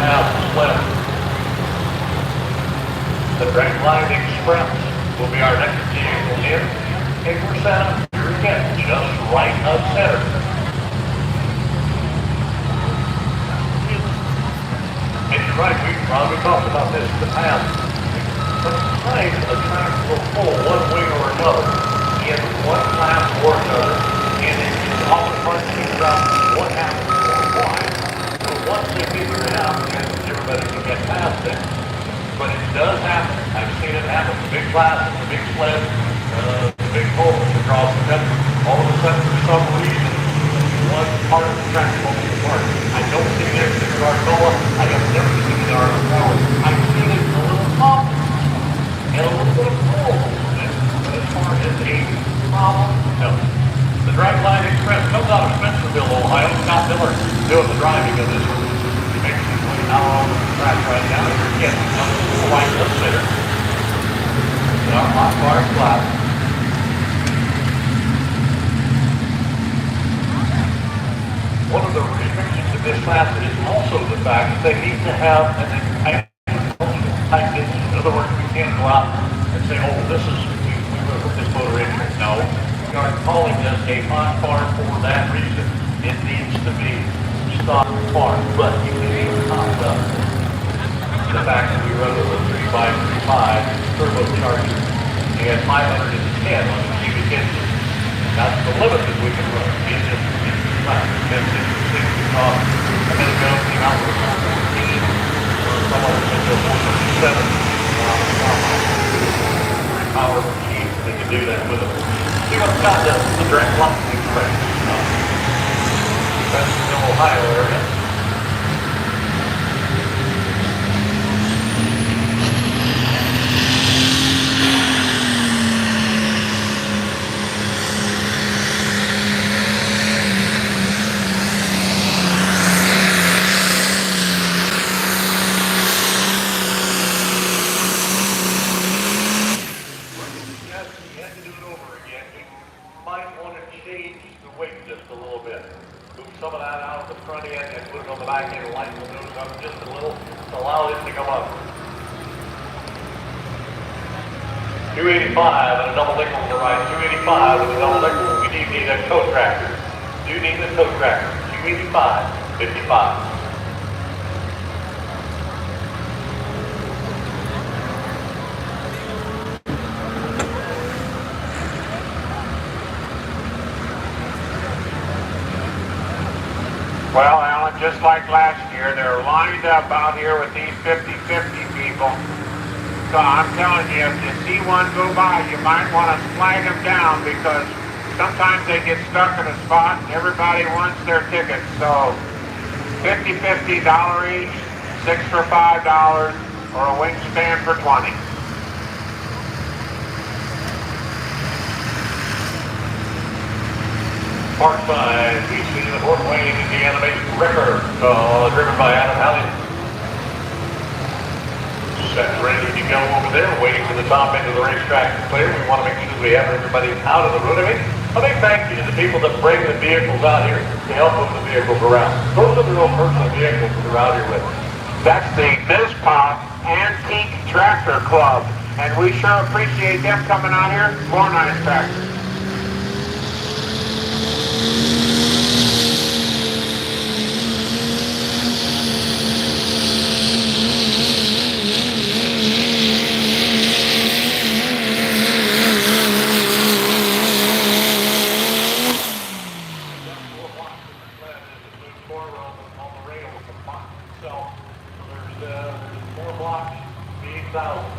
have left. The Dragline Express will be our next vehicle in. And we're set up here again, just right of center. And you're right, we've probably talked about this in the past. Sometimes a track will pull one way or another in one class or another, and it's often hard to figure out what happens or why. But once they figure it out, then everybody can get past it. But it does happen. I've seen it happen. The big classes, the big sleds, the big pulls across the country. All of a sudden, for some reason, one part of the track falls apart. I don't see it in Arcola. I have never seen it in Arcola. I've seen it a little pop and a little bit of pull. But as far as a problem, no. The Dragline Express comes out of Spencerville, Ohio. Scott Miller doing the driving of this one. He makes his way out on the track right now. Here again, comes to the white up center. In our hot car class. One of the restrictions of this class is also the fact that they need to have an agricultural type engine. In other words, we can't go out and say, oh, this is, we went with this motor engine. No, we are calling this a hot car for that reason. It needs to be stock car, but you can even top up the fact that we run with a 3x35 turbocharger and 510 on the cubic engine. That's the limit that we can run in this class. And a minute ago, came out with a 414, someone said to a 437 power machine. They can do that with them. See what Scott does with the Dragline Express. That's the Ohio area. Some of that out of the front end and put it on the back end and lighten the nose up just a little to allow it to come up. 285 and a double nickel on the right. 285 with a double nickel. We need a tow tractor. Do need a tow tractor. 285, 55. Well, Alan, just like last year, they're lined up out here with these 50-50 people. So I'm telling you, if you see one go by, you might want to flag them down because sometimes they get stuck in a spot and everybody wants their tickets. So $50 each, 6 for $5, or a wingspan for 20. Park 5, BC, the Fort Wayne, Indiana based record, driven by Adam Hallion. Set ready to go over there, waiting for the top end of the racetrack to clear. We want to make sure that we have everybody out of the road. I mean, a big thank you to the people that bring the vehicles out here to help move the vehicles around. Those are the real personal vehicles that are out here with us. That's the MISPA Antique Tractor Club, and we sure appreciate them coming out here. More nice tractors.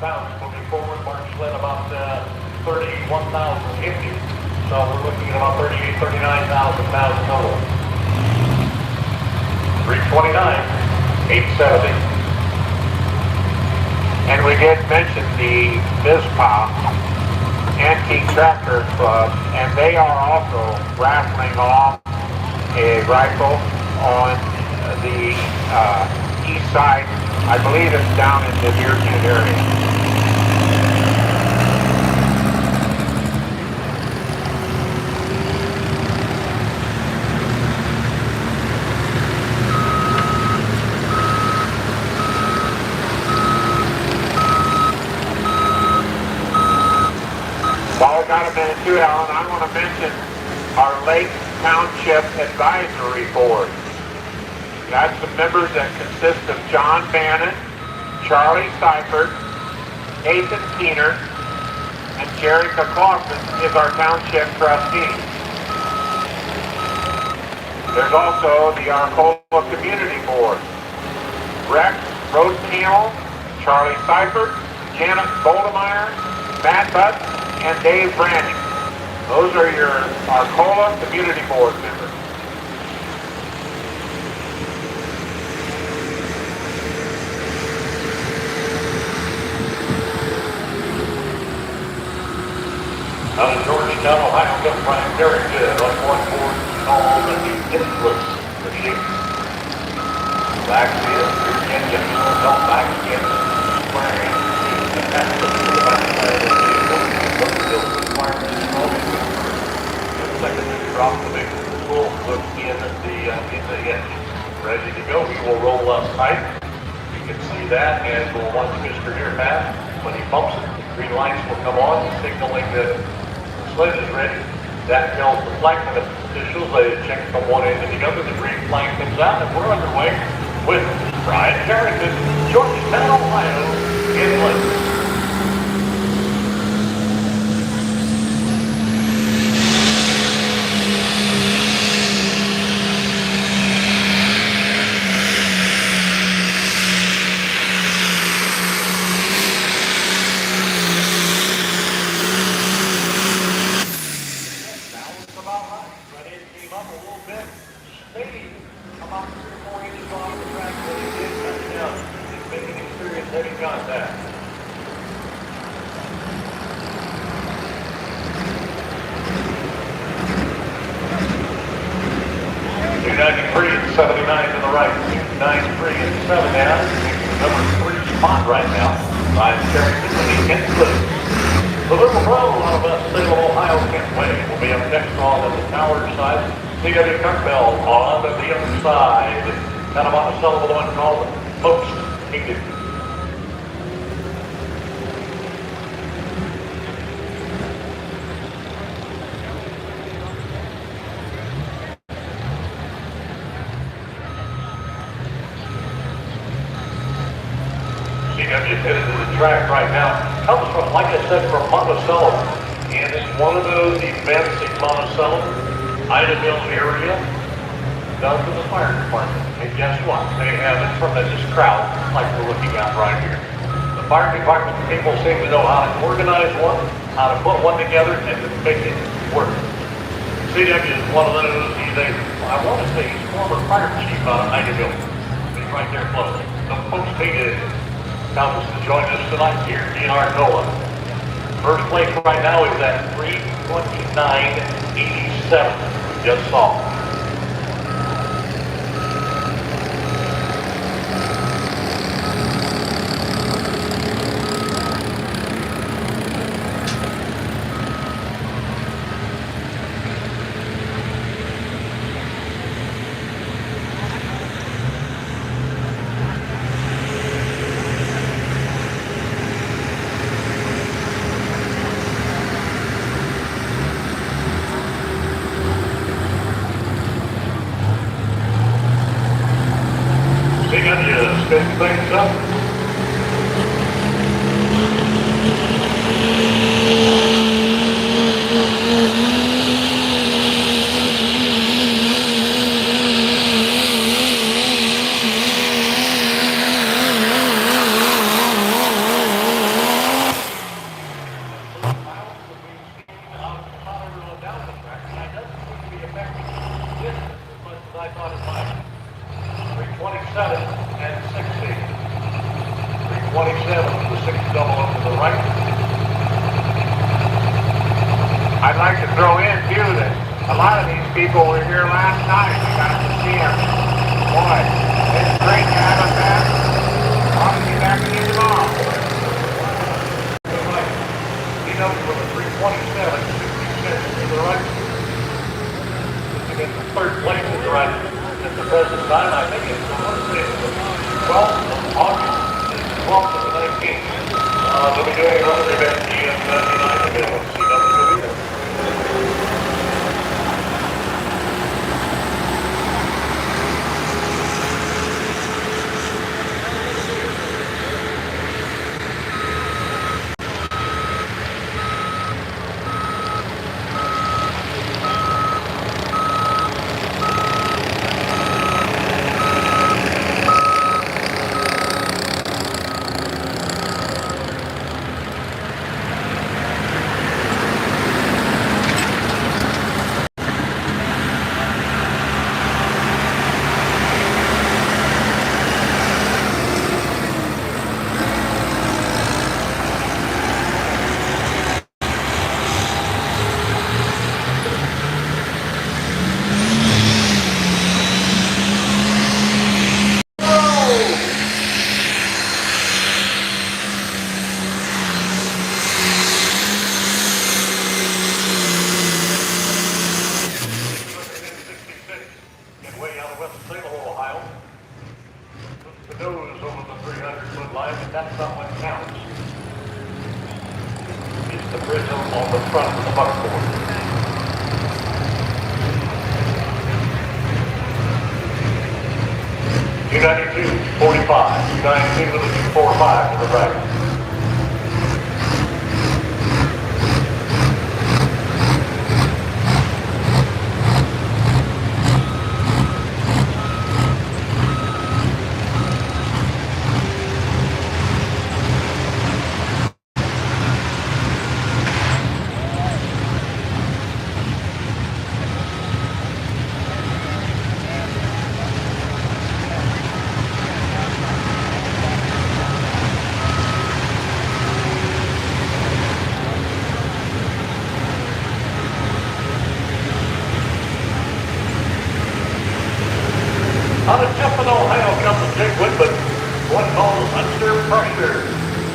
Pounds moving forward, March sled about 31,050. So we're looking at about 38,000, 39,000 pounds total. 329, 870. And we did mention the MISPA Antique Tractor Club, and they are also raffling off a rifle on the east side. I believe it's down in the Deerfield area. a minute too, Alan. I want to mention our Lake Township Advisory Board. That's the members that consist of John Bannon, Charlie Seifert, Nathan Keener, and Jerry McLaughlin is our township trustee. There's also the Arcola Community Board. Rex Rosenhill, Charlie Seifert, Janet Goldemeyer, Matt Butt, and Dave Branning. Those are your Arcola Community Board members. Out of Georgetown, Ohio, got Brian very good on one board called the Influence Machine. Back in, Virginia, don't back again, square in, and that's the back side of the requirements and all this. Just like a drop the big full hook in the edge. Ready to go, he will roll up tight. You can see that, and we'll watch Mr. Deer pass. When he bumps it, the green lights will come on, signaling that sled is ready. That tells the flight officials they check from one end to the other. The green flag comes out, and we're underway with Brian Carrington, Georgetown, Ohio, inland. Headed to the track right now. Comes from, like I said, from Monticello. And it's one of those events in Monticello, Idaville area, done for the fire department. And guess what? They have a tremendous crowd like we're looking at right here. The fire department people seem to know how to organize one, how to put one together, and to make it work. CW is one of those, I want to say he's former fire chief out of Idaville. He's right there close. The folks needed comes to join us tonight here in Arcola. First place right now is at 3:29.87. Just saw. Spin things up. I'd like to throw in, too, that a lot of these people were here last night. We got to see them. Boy, it's great to have them back. I'll be back again tomorrow. He knows with a 327, 66 to the right. He gets the third place to the right. At the present time, I think it's the 12th of August, 12th of the 19th. They'll be doing another event in 99 CWW. time, but that's not what counts. It's the prism on the front of the buckboard. $292, 45. $292 with a 245 to the right. Out of Tiffin, Ohio comes the Jake Whitman. One called Under Pressure.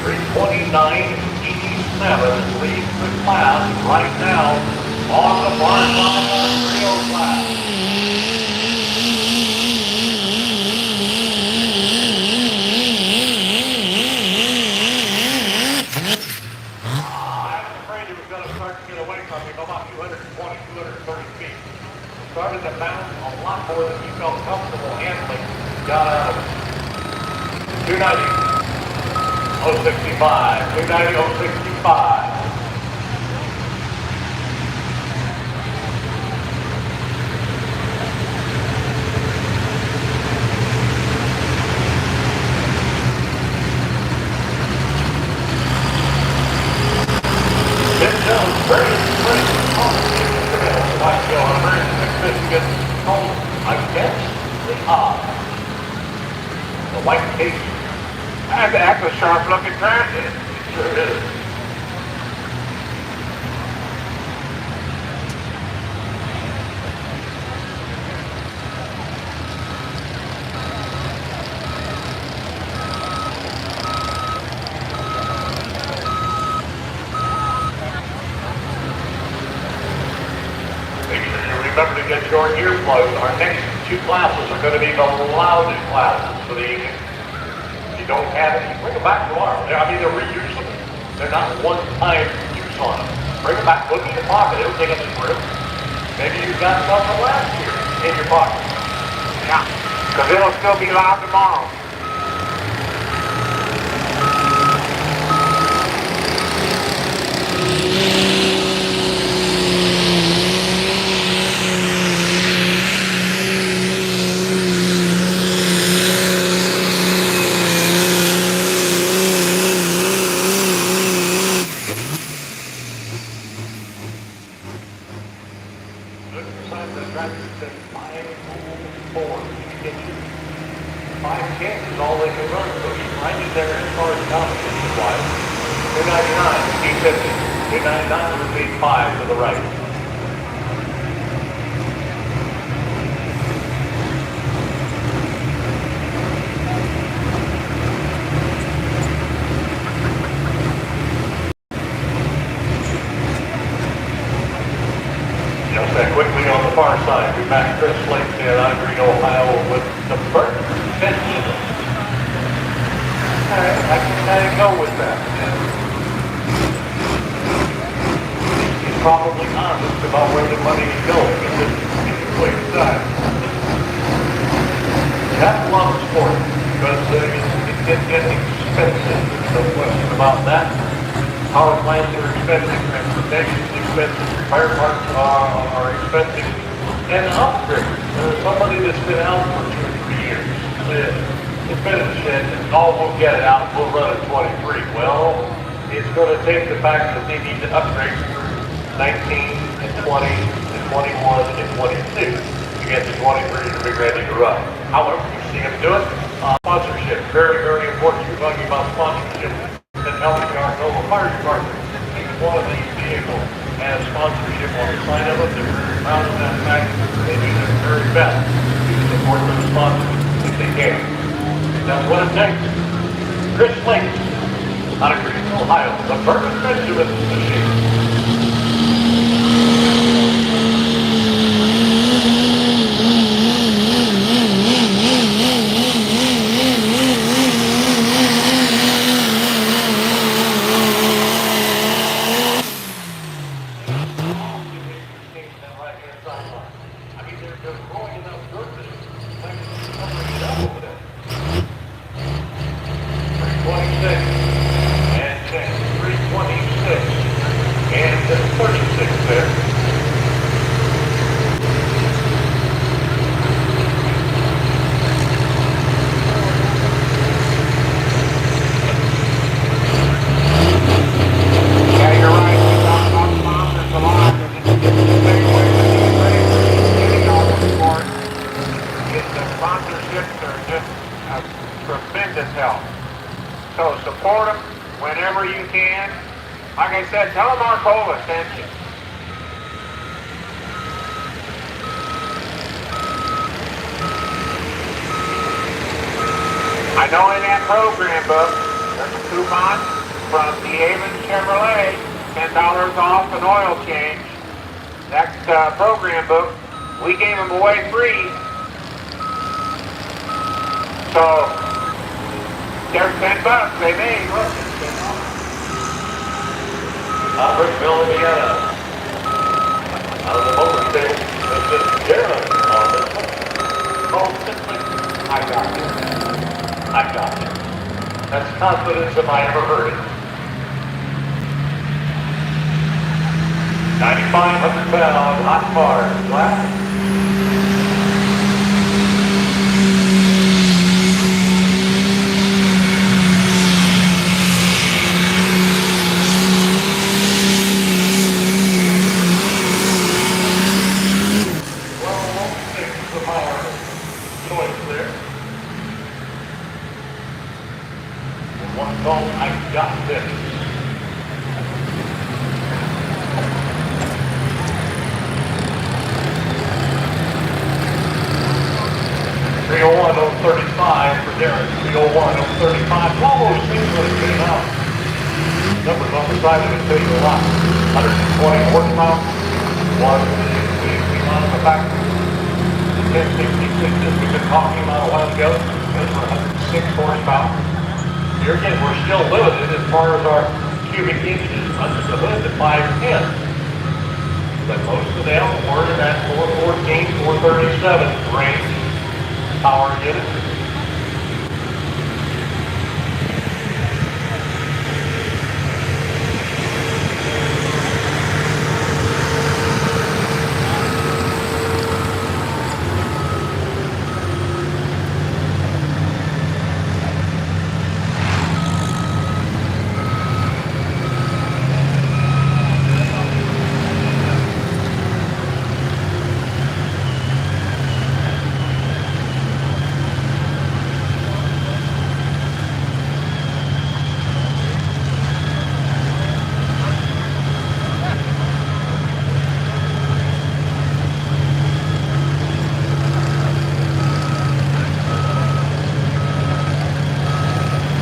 329.87 leads the class right now on the far side of the Rio class. I was afraid he was going to start to get away from me about 220, 230 feet. Started to bounce a lot more than he felt comfortable handling. Got out of it. 290, 065, 290, 065. Tim Jones, very impressive. Michigan home against the odds. The white case. That's a sharp looking turn. It sure is. Remember to get your earplugs. Our next two classes are going to be the loudest classes for the evening. If you don't have any, bring them back tomorrow. I mean, they're reusable. They're not one-time use on them. Bring them back, put them in your pocket. It'll take up some room. Maybe you've got some from last year in your pocket. Yeah, because it'll still be loud tomorrow. Is all they can run, so he's right in there as far as competition wise. 299, 250. 299 would be 5 to the right. Just that quickly on the far side, we back Chris Lake there out of Green, Ohio with the Burton Festival. I can kind of go with that. He's probably honest about where the money is going in this particular time. You have to love the sport because it gets expensive. There's no question about that. Power plants are expensive, transportation is expensive, repair parts are expensive, and upgrades. Somebody that's been out for 2 or 3 years said, it's been in the shed, and we'll get it out, we'll run at 23. Well, it's going to take the fact that they need to upgrade for 19 and 20 and 21 and 22 to get to 23 to be ready to run. However, you see them do it. Sponsorship, very, very important. You're talking about sponsorship. And helping our Nova Fire Department. Each one of these vehicles has sponsorship on the side of it. They're very proud of that fact. They do their very best to support their sponsors if they can. That's what it takes. Chris Lake, out of Green, Ohio, the Burton Benjamin machine. 6, and 10, 326, and 36 there. Yeah, you're right. We talked about sponsors a lot, and it's the same way with these races. Getting all the sports. The sponsorships are just a tremendous help. So support them whenever you can. Like I said, tell them Arcola sent you. I know in that program book, there's a coupon from DeHaven Chevrolet, $10 off an oil change. That program book, we gave them away free. So, there's $10 they made. Look, it's Albertville, Indiana. Out of the motor state, it's just Darren on this one. Called simply, I got it. I got it. That's confidence if I ever heard it. 9,500 pound hot car, flat. One called I Got This. $301,035 for Darren. $301,035. Almost seems like it came out. Numbers on the side of it tell you a lot. 120 horsepower. One we on the back. 1066 that we've been talking about a while ago. Those were 106 horsepower. Here again, we're still limited as far as our cubic inches under the hood to 510. But most of them were in that 414, 437 range power unit.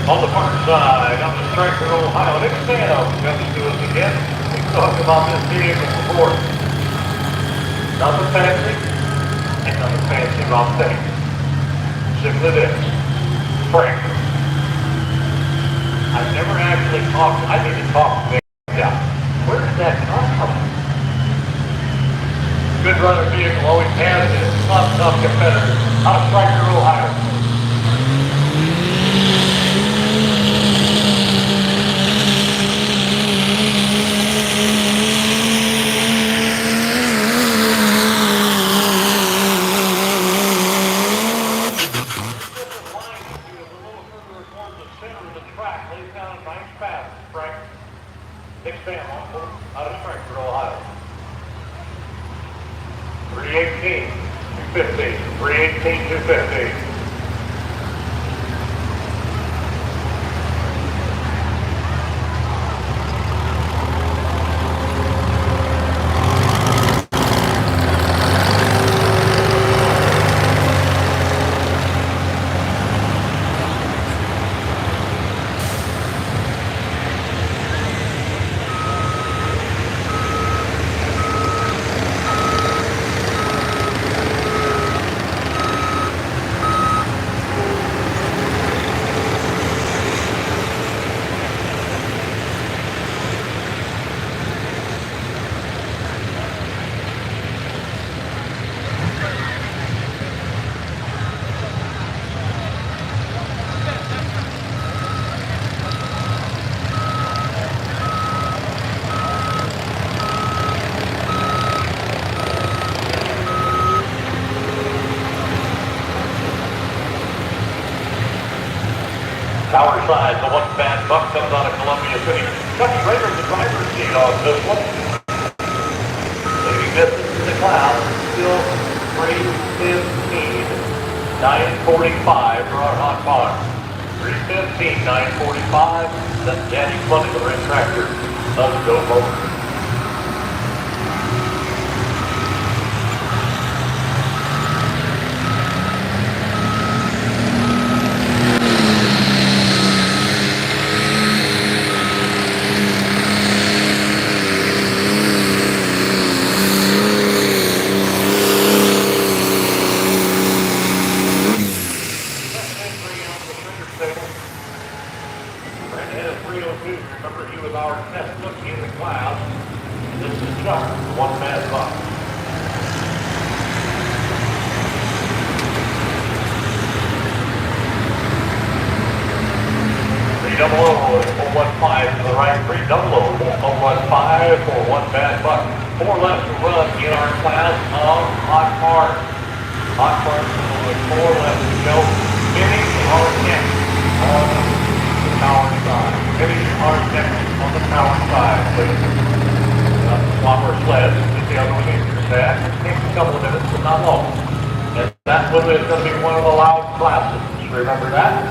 On the far side, on the Stryker, Ohio, Nick Stano comes to us again. We've talked about this vehicle before. Nothing fancy, and nothing fancy about things. Simply this, Frank. I've never actually talked, I need to talk to Nick. Yeah. Where did that come from? Good runner vehicle, always has it. Tough competitor. Out of Stryker, Ohio. Nick Stano, out of Stryker, Ohio. 318, 250, 318, 250. Tower side, the one bad buck comes out of Columbia City. Chuck Schrader in the driver's seat on this one. Leading distance in the cloud, still 3:15, 9:45 for our hot car. 3:15, 9:45, that's Danny Flooding with the red tractor of Joe Motors. Remember, he was our test looking in the clouds. This is Chuck, one bad buck. 300-415 to the right, 300-415 for one bad buck. 4 left to run in our clouds of hot cars. Hot cars with 4 left to go. Finish our next on the tower side. Finish our next on the tower side, please. Swap our sleds, get the other one in your set. It takes a couple of minutes, but not long. And that one is going to be one of the loud classes. Remember that?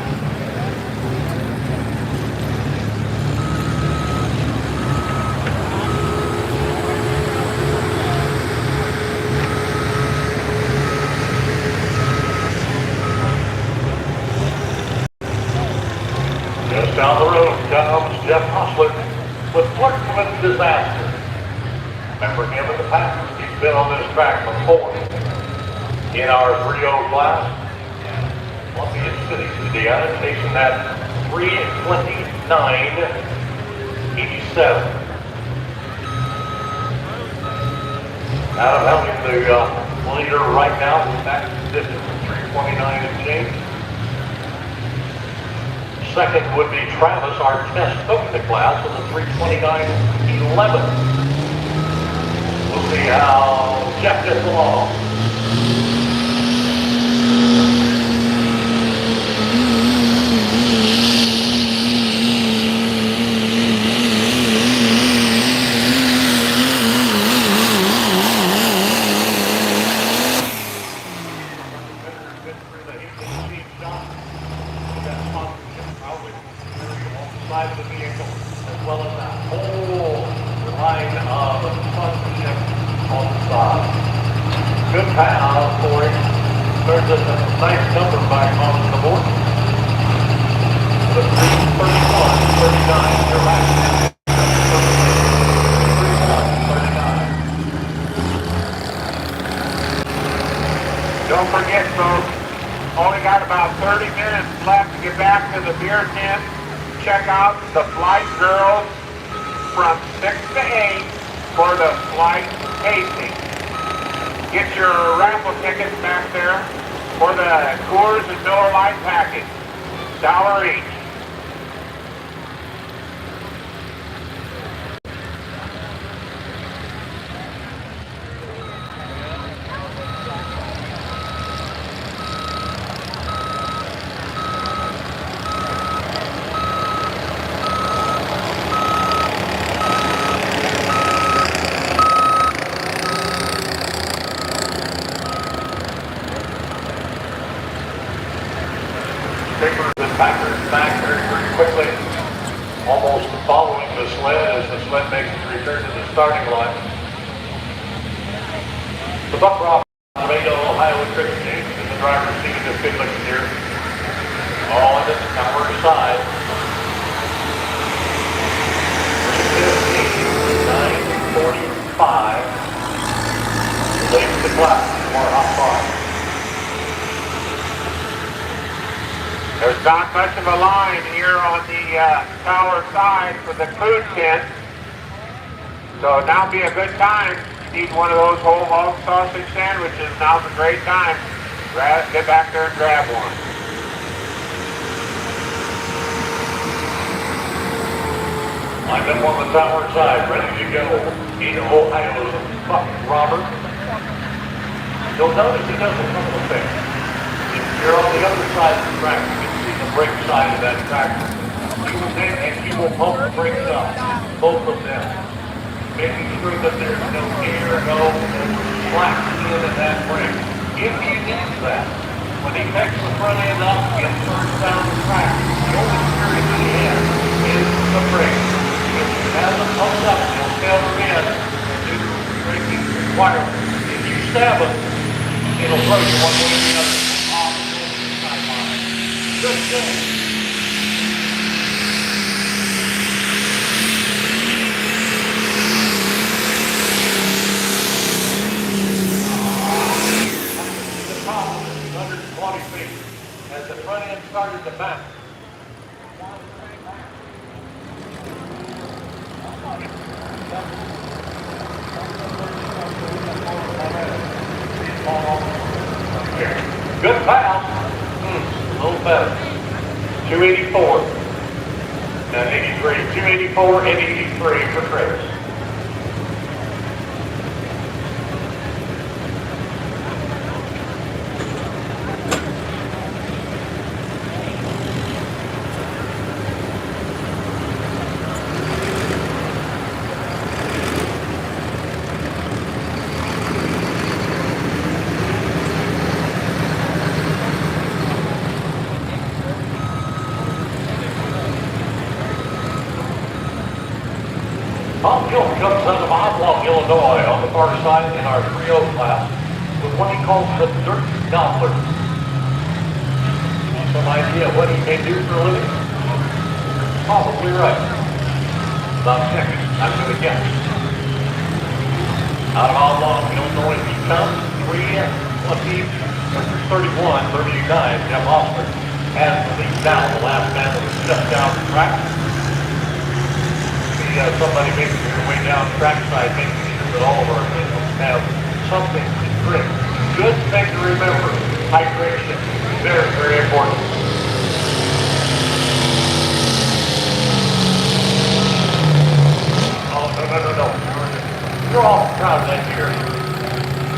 Just down the road comes Jeff Hostler with Portland Disaster. Remember him in the past? He's been on this track before. In our 3-0 class, Columbia City, Indiana, chasing that 3:29.87. Adam Helming, the leader right now, with that distance of 3:29 and change. Second would be Travis, our test took the class with a 3:29.11. We'll see how Jeff gets along. Side of the vehicle, as well as that whole line of sponsorship on the side. Good pass for him. There's a nice number back on the board. The 3:31.39. You're right. 3:31.39. Don't forget, folks, only got about 30 minutes left to get back to the beer tent. Check out the flight girls from 6 to 8 for the flight tasting. Get your raffle tickets back there for the Coors and Miller Lite package. $1 each. Papers and backers back very quickly, almost following the sled as the sled makes its return to the starting line. The Buck Rock Tomato, Ohio Christian James in the driver's seat of this good looking here. All on the tower side. 9:45. Leads the class for hot bar. There's not much of a line here on the tower side for the food tent. So now'd be a good time. Need one of those whole hog sausage sandwiches. Now's a great time. Get back there and grab one. Lined up on the tower side, ready to go. In Ohio's Buck Robert. You'll notice he does a couple of things. If you're on the other side of the track, you can see the brake side of that tractor. You will then, and you will pump the brakes up, both of them, making sure that there's no air, no slack in that brake. If you need that, when he takes the front end up and turns down the track, the only steering that he has is the brake. If he has it pumped up, he'll tailor in and do the braking requirements. If you stab it, it'll throw you one way or the other. Off the sideline. Good thing. The top is 120 feet. As the front end started to back. Good pass. A little better. 284. And 83. 284 and 83 for Travis. Tom Hill comes out of Oblong, Illinois on the far side in our 3-0 class with what he calls the dirt gobbler. Some idea what he may do for a living? Probably right. About second, I'm going to guess. Out of Oblong, Illinois, he comes 31, 39, Jeff Osler has the lead down, the last man that was stepped down the track. Somebody making their way down the trackside, making sure that all of our vehicles have something to drink. Good thing to remember, hydration, very, very important. Oh, no. You're awful proud of that here.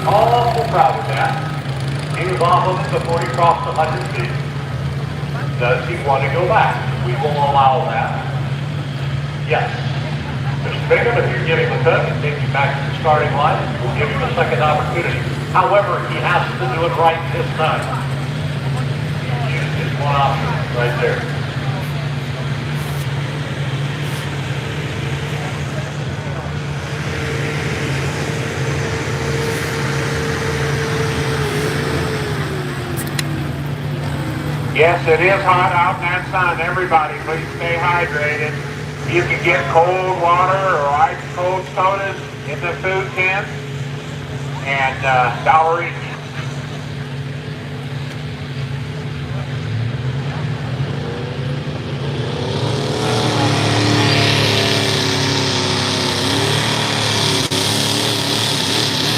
Awful proud of that. He was off of it before he crossed 100 feet. Does he want to go back? We will allow that. Yes. Mr. Bingham, if you give him a touch and take you back to the starting line, we'll give him a second opportunity. However, he has to do it right this time. Use his one option right there. Yes, it is hot out in that sun. Everybody, please stay hydrated. You can get cold water or ice cold sodas in the food tent and dollar each.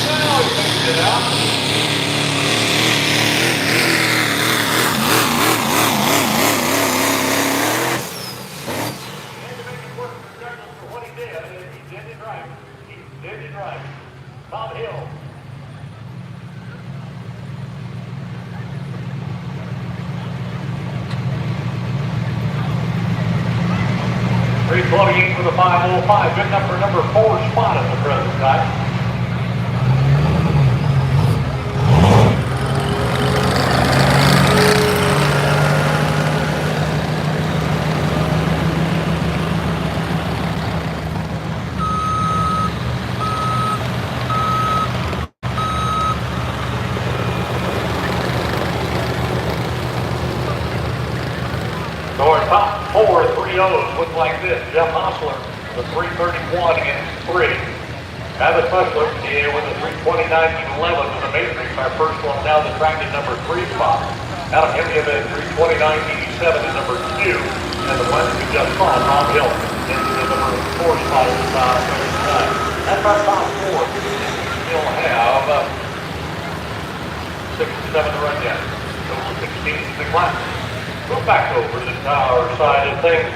Well, he figured it out. Tom Hill. .328 for the 505. Good number 4 spot at the present time. So our top 4 3-0s look like this. Jeff Osler, the 331 and 3. Abbott Fussler with a 329 and 11 with the Matrix. Our first one down the track at number 3 spot. Adam Henry at 329.87 is number 2. And the one we just saw, Tom Hill, is the number 4 spot at the top. That's our top 4. We still have 6 and 7 to run yet. Total 16 in the class. Go back over to the tower side of things.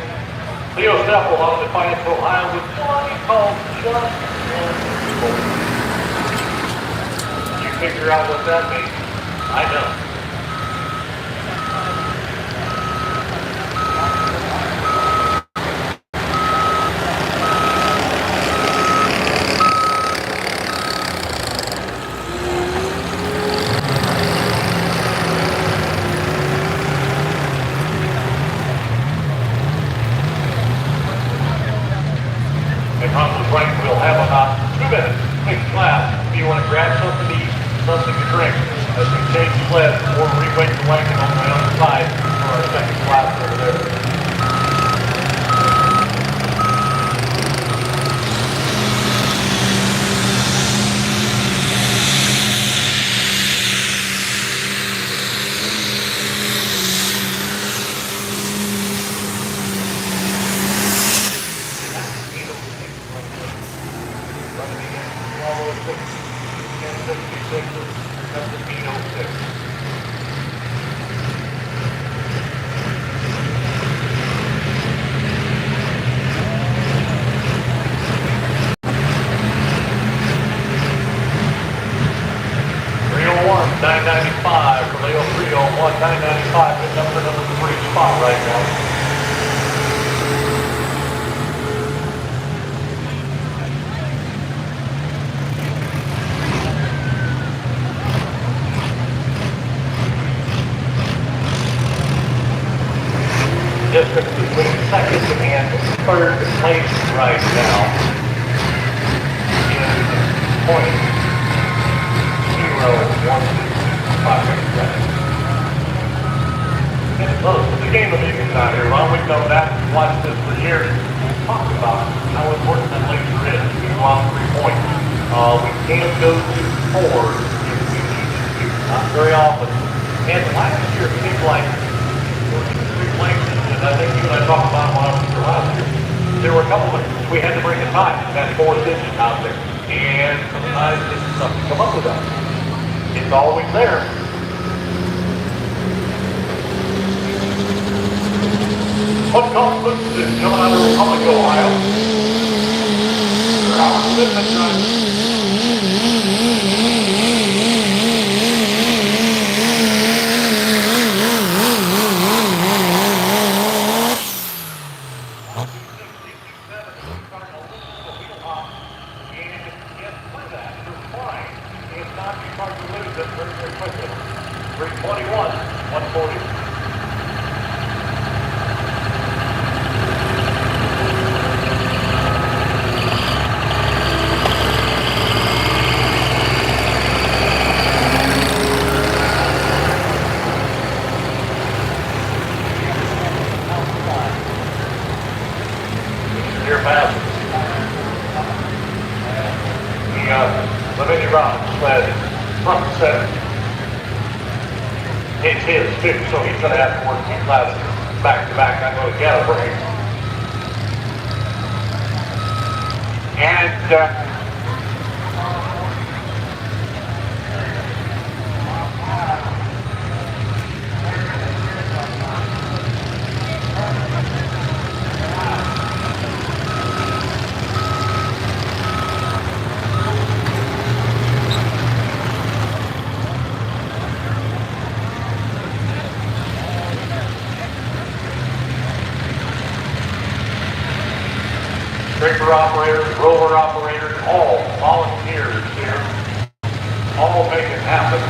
Leo Steffel on the Defiance, Ohio with what he calls just one goal. You figure out what that means? I know. strength as we change sleds or re-weight the wagon on the other side for our second class over there. $9.95 for Leo 301, $9.95 is number 3 spot right now. District between second and third place right now in point 0.125. It's close. It's a game of evenings out here. Ron, we've known that. We've watched this for years. We've talked about how important that laser is to go out 3 points. We can't go to 4 if we need to. Not very often. And last year it seemed like there were 3 places, and I think you and I talked about when I was here last year. There were a couple of we had to bring a time. That 4th engine out there. And sometimes it's tough to come up with that. It's always there. What confidence is coming out of Republic, Ohio? Robert Smith driving. It's not too hard to lose it very, very quickly. 321, 140. Here fast. Lavinia Robbins said, front center. It's his too, so he's going to have 14 classes back to back. I'm going to get a break. And Scraper operators, roller operators, all volunteers here, all make it happen.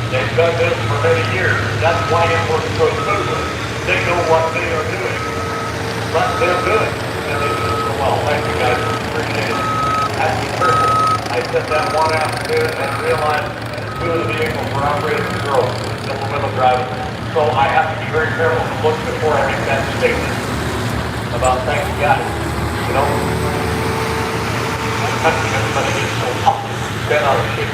They've done this for many years. That's why it works so smoothly. They know what they are doing. Let them do it. And they do it so well. Thank you guys. Appreciate it. Have to be careful. I said that one afternoon and realized 2 of the vehicles were operated as girls, simple middle driving. So I have to be very careful to look before I make that statement about thank you guys. You know, country everybody gets so hot, bent out of shape.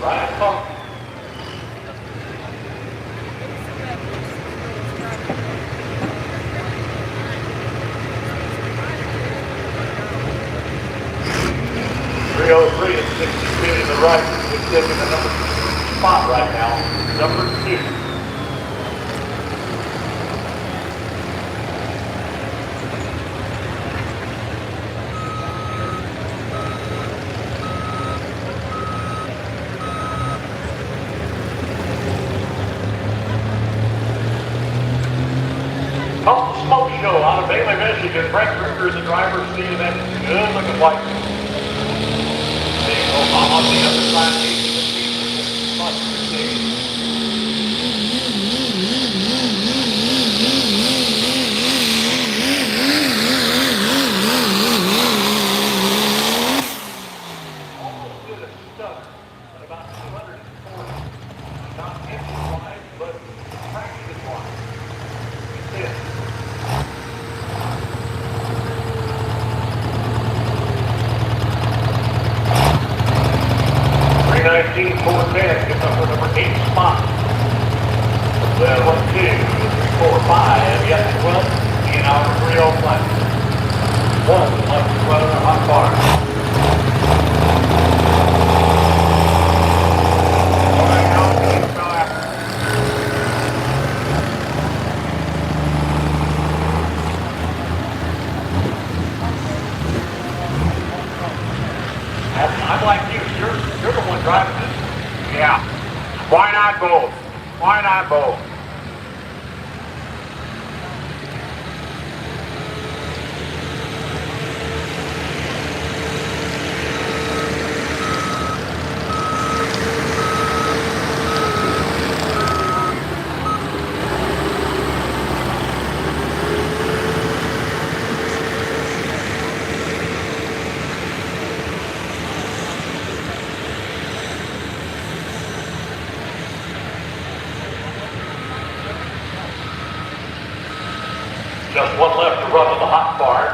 Ryan Funk. sitting in the number spot right now, number 2. Up the Smoke Show out of Bailey, Michigan. Brett Ruger is the driver, seeing that good looking white. There you go, on the other side, almost did a stutter at about 240. Not inches wide, but fractions wide. It's it. 19 410 gets up for number 8 spot. Well, 1, 2, 3, 4, 5, yes, 12, in our 3-0 flat. 1 left to run in the hot bar. All right, now please go after. I'm like you. You're the one driving this. Yeah. Why not both? Why not both? Just one left to run in the hot bar.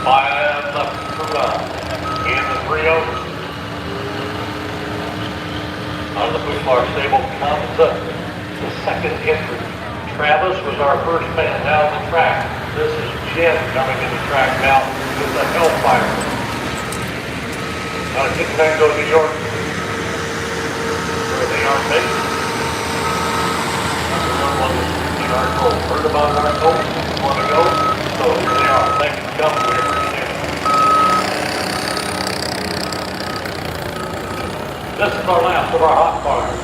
5 left to run. In the 3-0. Out of the Bush Bar stable comes the second entry. Travis was our first man down the track. This is Jen coming in the track now with the Hellfire. Now get back to New York. Where they are based. Heard about our goals, want to go, so here they are. Thank you for coming, we appreciate it. This is our last of our hot bars.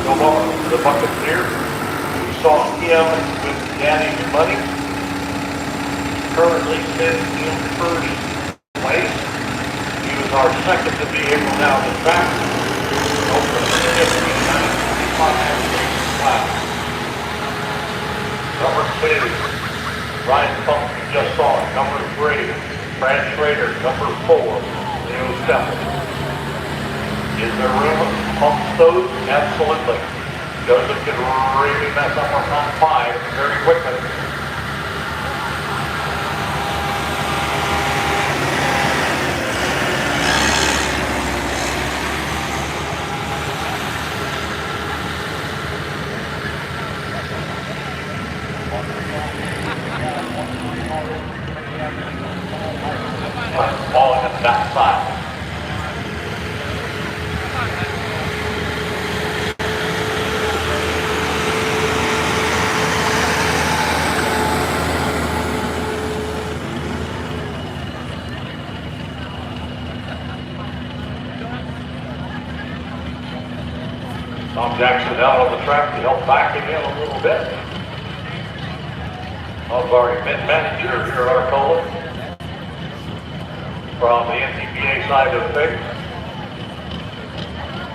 No more the Buccaneer. We saw him with Daddy's Money. Currently sits in first place. He was our second to vehicle down the track. Over the 59 class. Number 2, Ryan Funk, you just saw it. Number 3, Brad Schrader. Number 4, Leo Steffel. Is there room amongst those? Absolutely. Joseph can really mess up our top 5 very quickly. All on that side. Tom Jackson out on the track to help back him in a little bit. Tom's our event manager here at Arcola. From the NTPA side of things.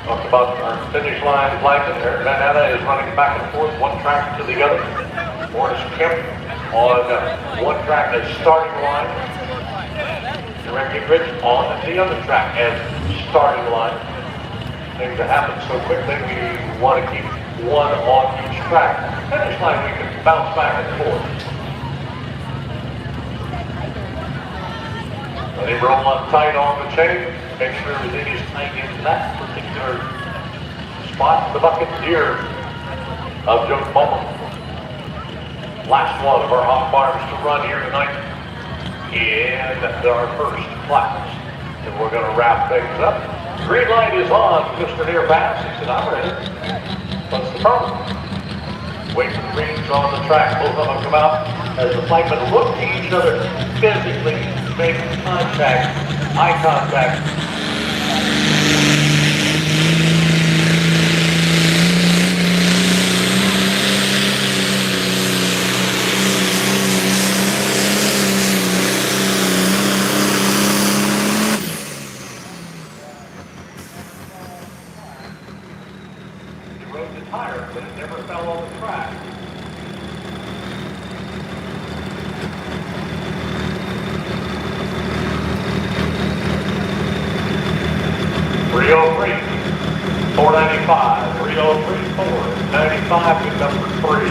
Talked about our finish line blanket. Eric Van Anna is running back and forth, one track to the other. Morris Kemp on one track as starting line. Derek Gingrich on the other track as starting line. Things that happen so quickly, we want to keep one on each track. Finish line, we can bounce back and forth. Let him roll up tight on the chain. Make sure everything is tight in that particular spot. The Buccaneer of Joe Bummer. Last one of our hot bars to run here tonight in our first class. And we're going to wrap things up. Green light is on, Mr. Near Pass. He said, I'm ready. What's the problem? Wait for the greens on the track. Both of them come out as the flagmen look to each other, physically make contact, eye contact. He rode the tire, but it never fell on the track. Rio 3, 495, Rio 3, 495 with number 3.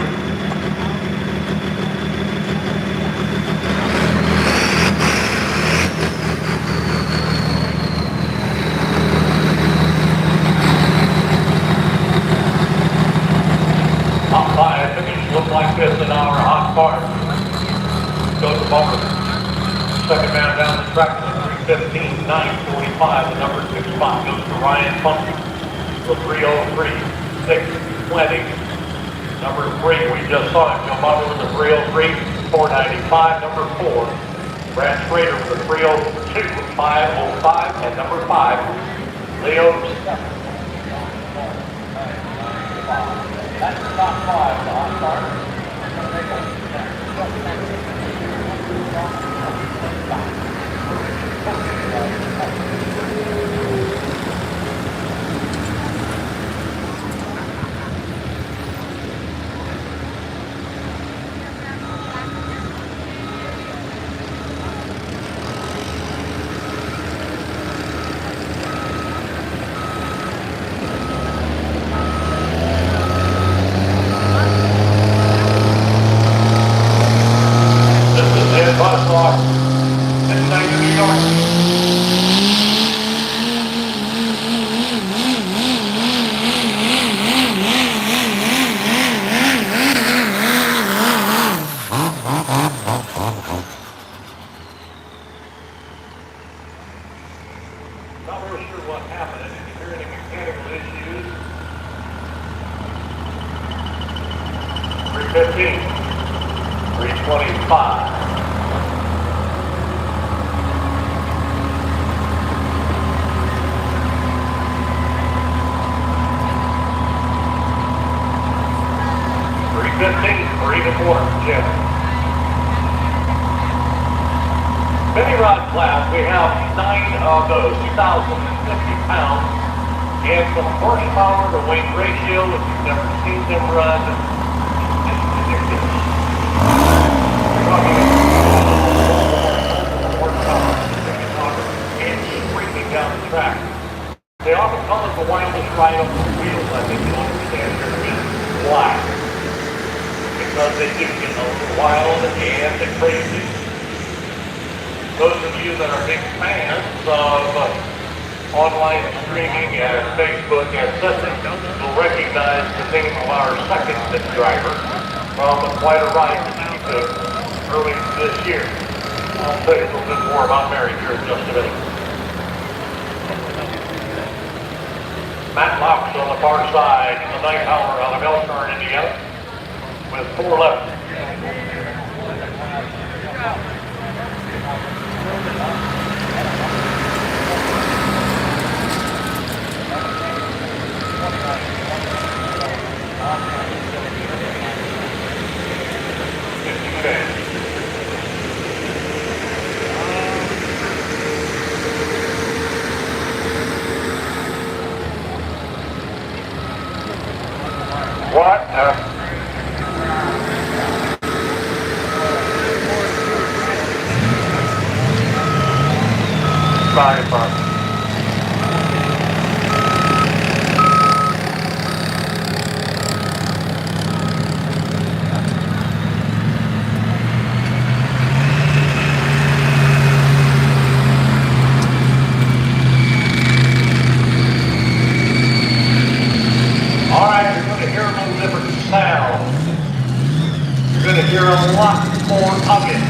Top 5 finish look like this in our hot car. Goes to Bummer. Second man down the track, 315, 945, the number 6 spot goes to Ryan Funky. The 303, 620. Number 3, we just saw him. Joe Butler with the 303, 495, number 4. Brad Schrader with the 302, 505, and number 5, Leo. That's the top 5, the hot car. Not really sure what happened. I didn't hear any mechanical issues. 315, 325. Three to 4, Jim. Mini rod class, we have 9 of those, 2,050 pounds, and some horsepower to weight ratio. If you've never seen them run, it's ridiculous. You're talking horsepower, and screaming down the track. They often call it the wildest ride on the wheels. I think you understand here. Why? Because they do get a little wild and crazy. Those of you that are big fans of online streaming and Facebook, etc., will recognize the name of our second driver from quite a ride that he took early this year. I'll tell you a little bit more about Mary here in just a minute. Matt Laux on the far side in the night hour out of Elkhorn, Indiana, with 4 left. What? Sorry, Bob. You're going to hear a lot more of it.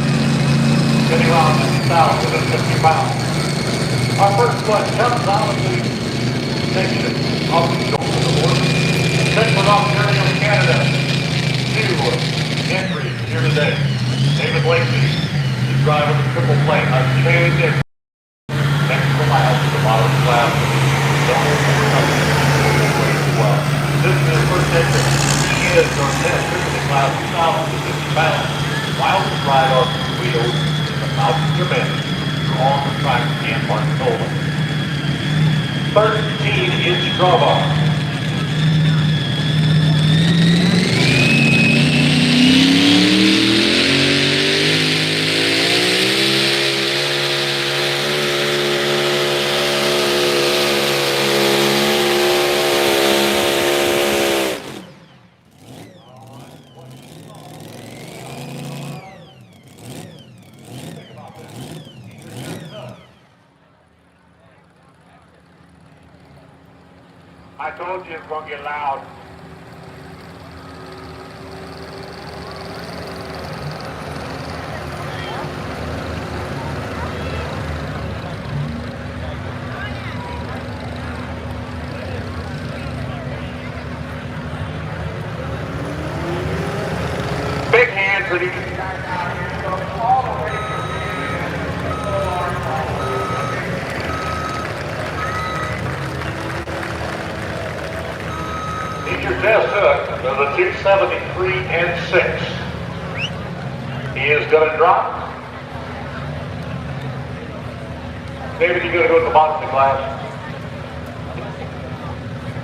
Getting on 1,050 pounds. Our first one comes out of the section of the shoulder of the horse. Central Ontario, Canada. New entries here today. David Lacey is driving the triple plate unchained and next to miles to the bottom class. The whole well. This is his first entry. He is our 10th triple class 2,050 pounds. Wildest ride on wheels in the Mountain Germanic on the track and Marcola. 13 is Strava. I told you it's going to get loud. Big hand for these guys out here. So all the way Your test hook to the 273 and 6. He is going to drop. David, you going to go to the bottom of the glass?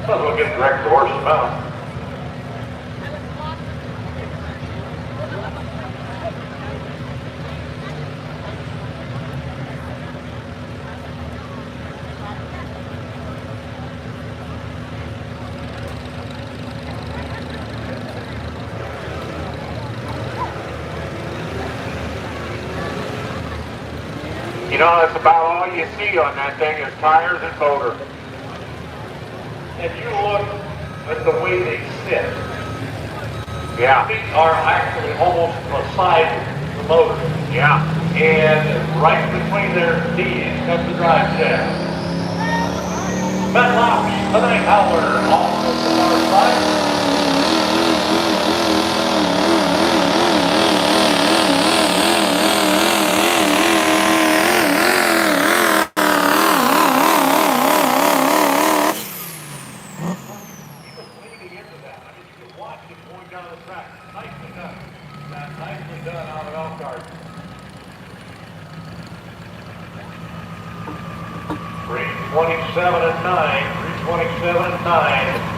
Might as well get direct to the horse's mouth. You know, that's about all you see on that thing is tires and motor. And you look at the way they sit. Yeah. The feet are actually almost beside the motor. Yeah. And right between their knees comes the drive shaft. Matt Lausch, the night howler, off of the far side. Nicely done on an off guard. 327 and 9. 327 and 9.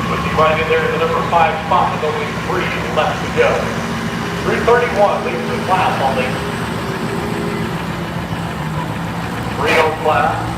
With you right in there in the number 5 spot with only 3 left to go. 331 leads the class on the Reno class.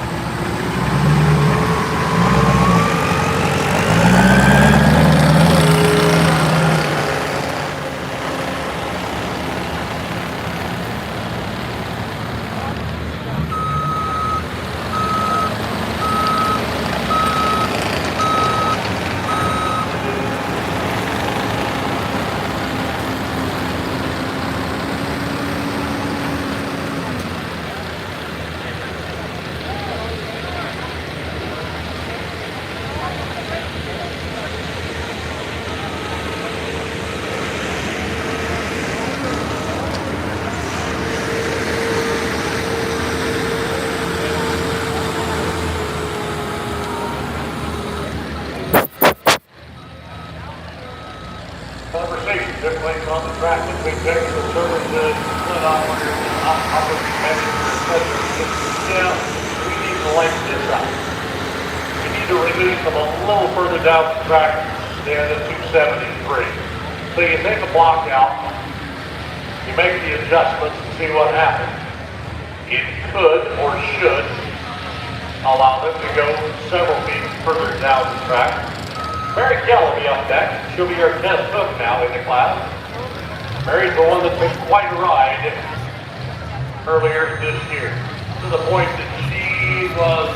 Conversation took place on the track between technical services, split operators, and operating managers, etc. We need to lengthen this out. We need to release them a little further down the track than the 273. So you take the block out, you make the adjustments and see what happens. It could or should allow them to go several feet further down the track. Mary Kell will be up next. She'll be our 10th hook now in the class. Mary's the one that took quite a ride earlier this year, to the point that she was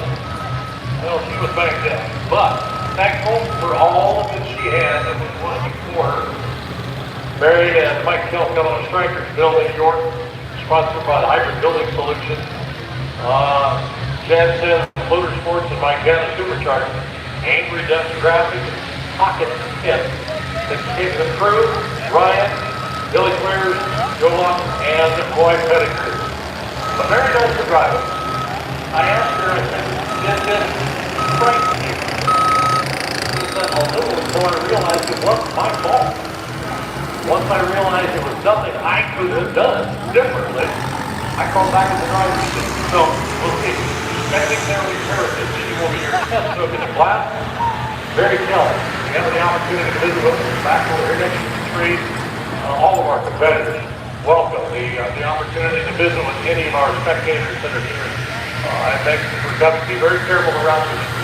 Well, she was banged up, but thankful for all that she had that was working for her. Mary and Mike Kelko on Strikers Building, York, sponsored by the Hybrid Building Solutions. Jansen Motorsports and Mike Gannon Supercharger. Angry Dust Graphics, Pocket Pit. The crew, Ryan, Billy Clears, Joe Locke, and Roy Pettigrew. But Mary knows the driver. I asked her, I said, did this frighten you? She said, a little until I realized it wasn't my fault. Once I realized it was nothing I could have done differently, I crawled back in the driver's seat. So, we'll see. Secondary heritage. She will be your test took in the class. Very Kelly. We have the opportunity to visit with us back over here next to the tree. All of our competitors. Welcome. The opportunity to visit with any of our spectators that are here. I thank you for coming. Be very careful around the street.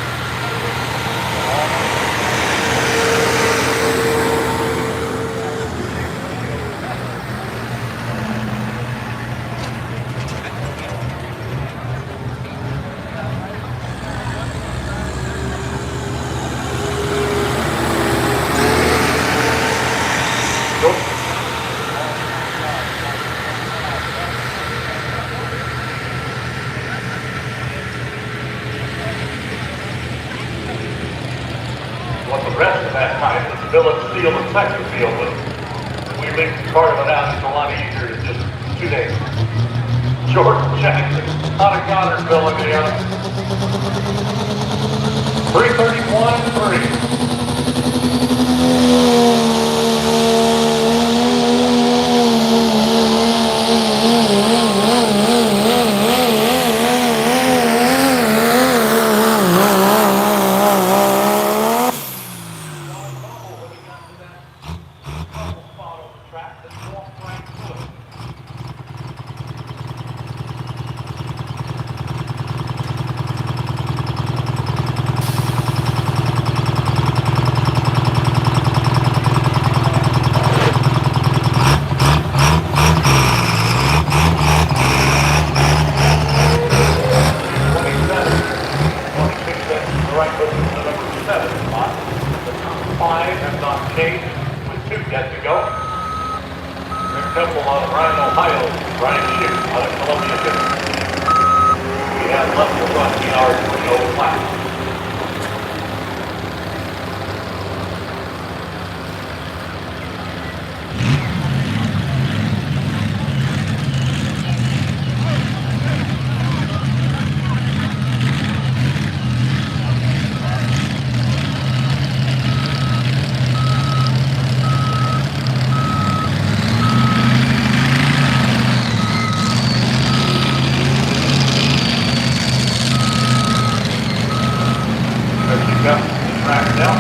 What the rest of that time is the Village Steel and Texas deal with. We leave part of it out. It's a lot easier than just 2 days. Jordan Jackson out of Connersville, Indiana. 3:31.3. Temple out of Ryan, Ohio, Brian Schick out of Columbia, Tennessee. We have less than 14 hours for no class. Yep, track down.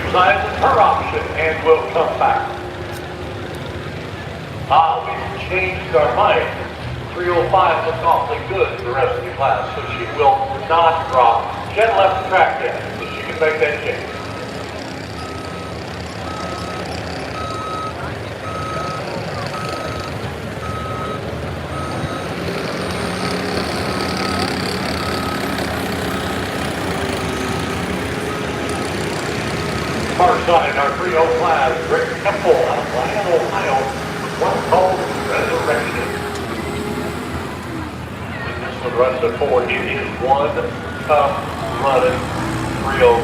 exercises her option and will come back. We've changed our mind. 305 looks awfully good to the rest of the class, so she will not drop. She hadn't left the track yet, so she can make that change. Far side, our 3-0 class, Rick Temple out of Lyon, Ohio, one called Resurrection. And this one runs at 4. It is one tough running 3-0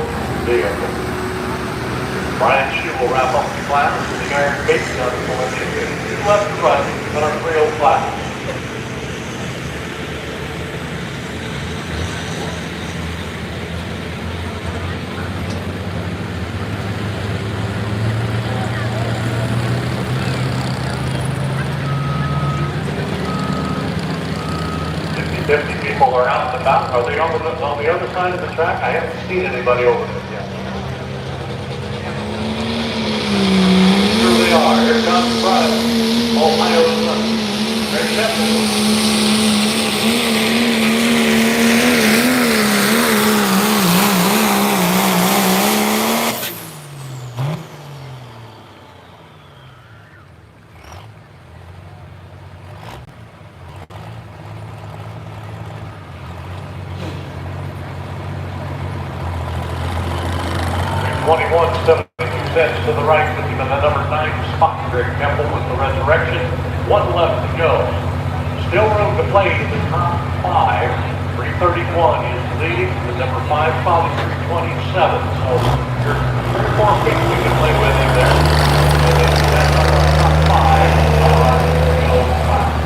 vehicle. Brian Shue will wrap up the class with the Iron Gate gun pulling in. 2 left to run on our 3-0 class. People are out and about. Are they on the other side of the track? I haven't seen anybody over there yet. Here they are. Here comes Brian. Ohio's running. Very $21.72 to the right, looking at the number 9 spot. Greg Temple with the Resurrection. 1 left to go. Still room to play in the top 5. 331 is leading. The number 5 spot is 327. So there's 3 or 4 feet we can play with in there. And then that's our top 5. All right, go 5.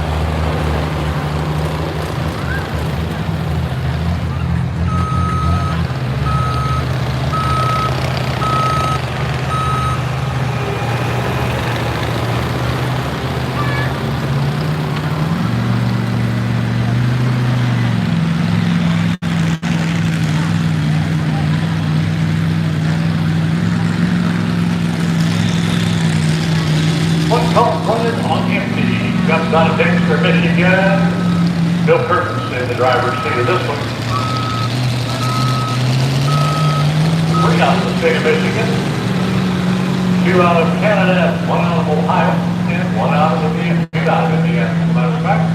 Comes out of Dexter, Michigan. Bill Curtis in the driver's seat of this one. 3 out of the state of Michigan. 2 out of Canada, 1 out of Ohio, and 1 out of Indiana. 2 out of Indiana, as a matter of fact.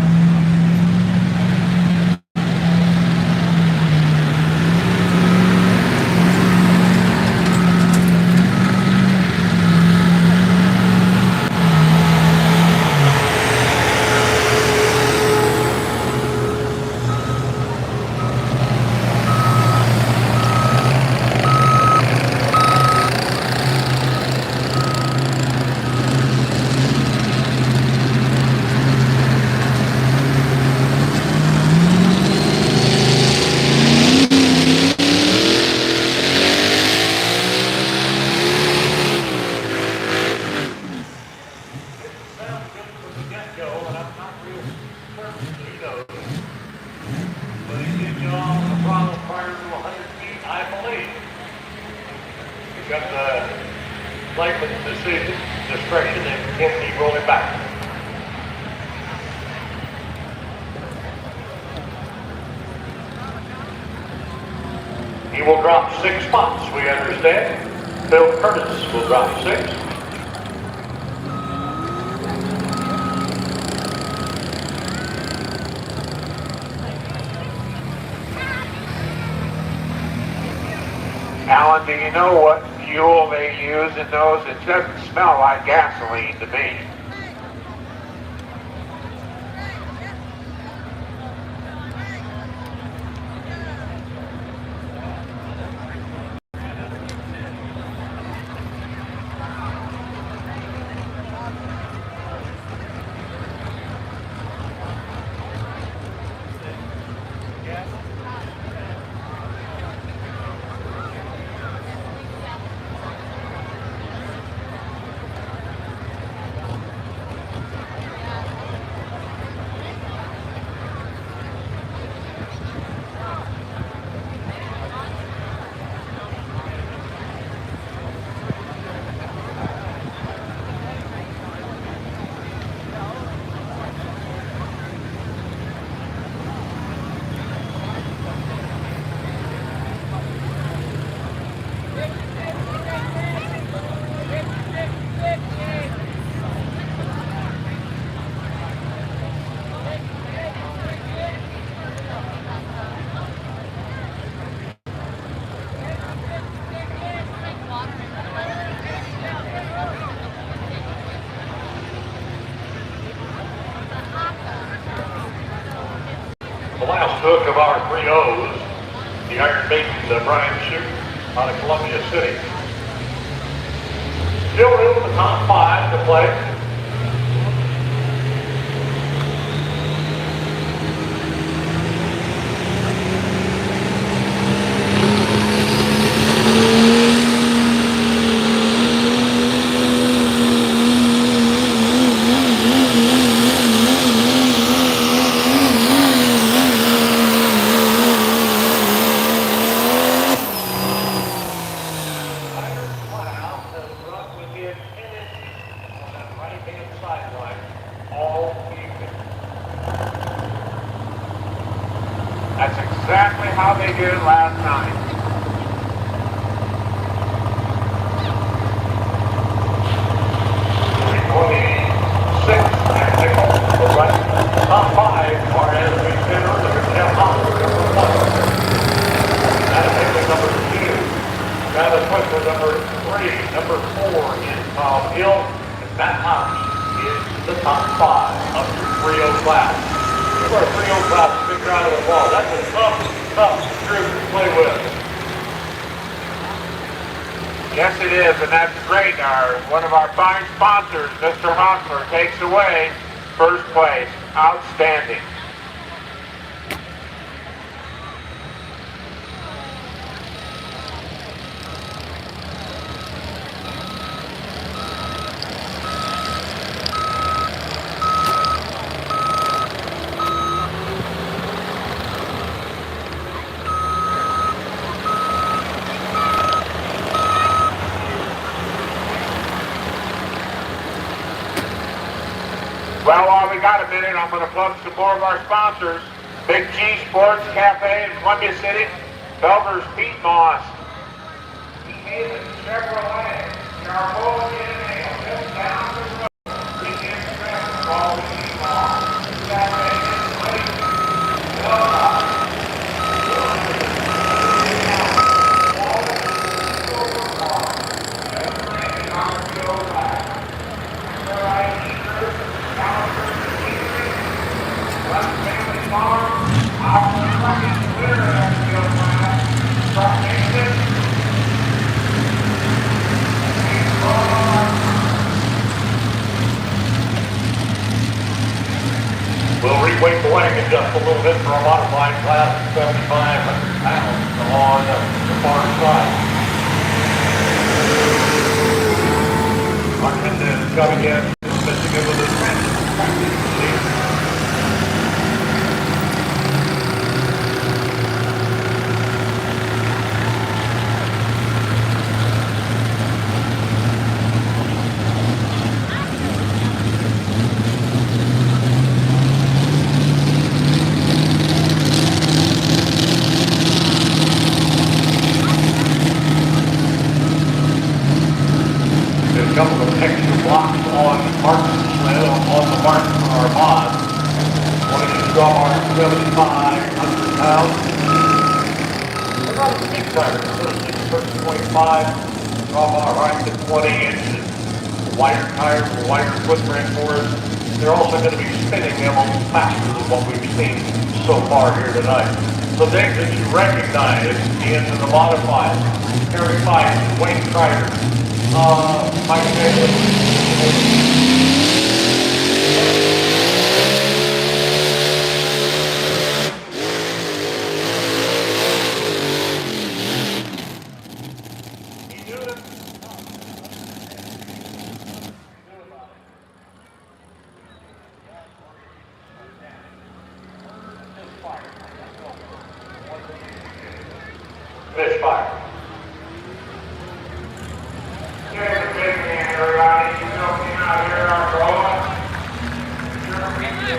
Discretion and can't keep rolling back. He will drop 6 spots, we understand. Bill Curtis will drop 6. Alan, do you know what fuel they use in those? It doesn't smell like gasoline to me. The last hook of our 3-0s, the Iron Maiden, Brian Shute out of Columbia City. Still room in the top 5 to play. That's exactly how they did it last night. Top 5 are, as we said earlier, Jeff Hopper, number 1. Adam Hickman, number 2. Travis Whitmer, number 3. Number 4 is Tom Hill. And Matt House is the top 5 of your 3-0 class. Our 3-0 class is big round of applause. That's a tough group to play with. Yes, it is, and that's great. One of our fine sponsors, Mr. Hoffler, takes away first place. Outstanding. Well, while we got a minute, I'm going to plug some more of our sponsors. Big G Sports Cafe in Columbia City, Belder's Pete Moss, Haven Chevrolet, Jarboa DNA, just down the road, Weekend Express, all we need more. Saturday is late. We'll re-weight the wagon just a little bit for a modified class of 7,500 pounds on the far side. Martin is coming in, missing it with his practice. A couple of extra blocks on Martin's sled, on the Martin Armada. One of these drawbars, 7,500 pounds. They're not a big tire, 26.25, drawbar right to 20 inches. Wider tires with wider footprint for us. They're also going to be spinning them a little faster than what we've seen so far here tonight. So names that you recognize in the modified, Terry Fife, Wayne Kreider, Mike Taylor. Fish fire. Here's a big man, everybody. You know me out here, our rolling. Sure, we can.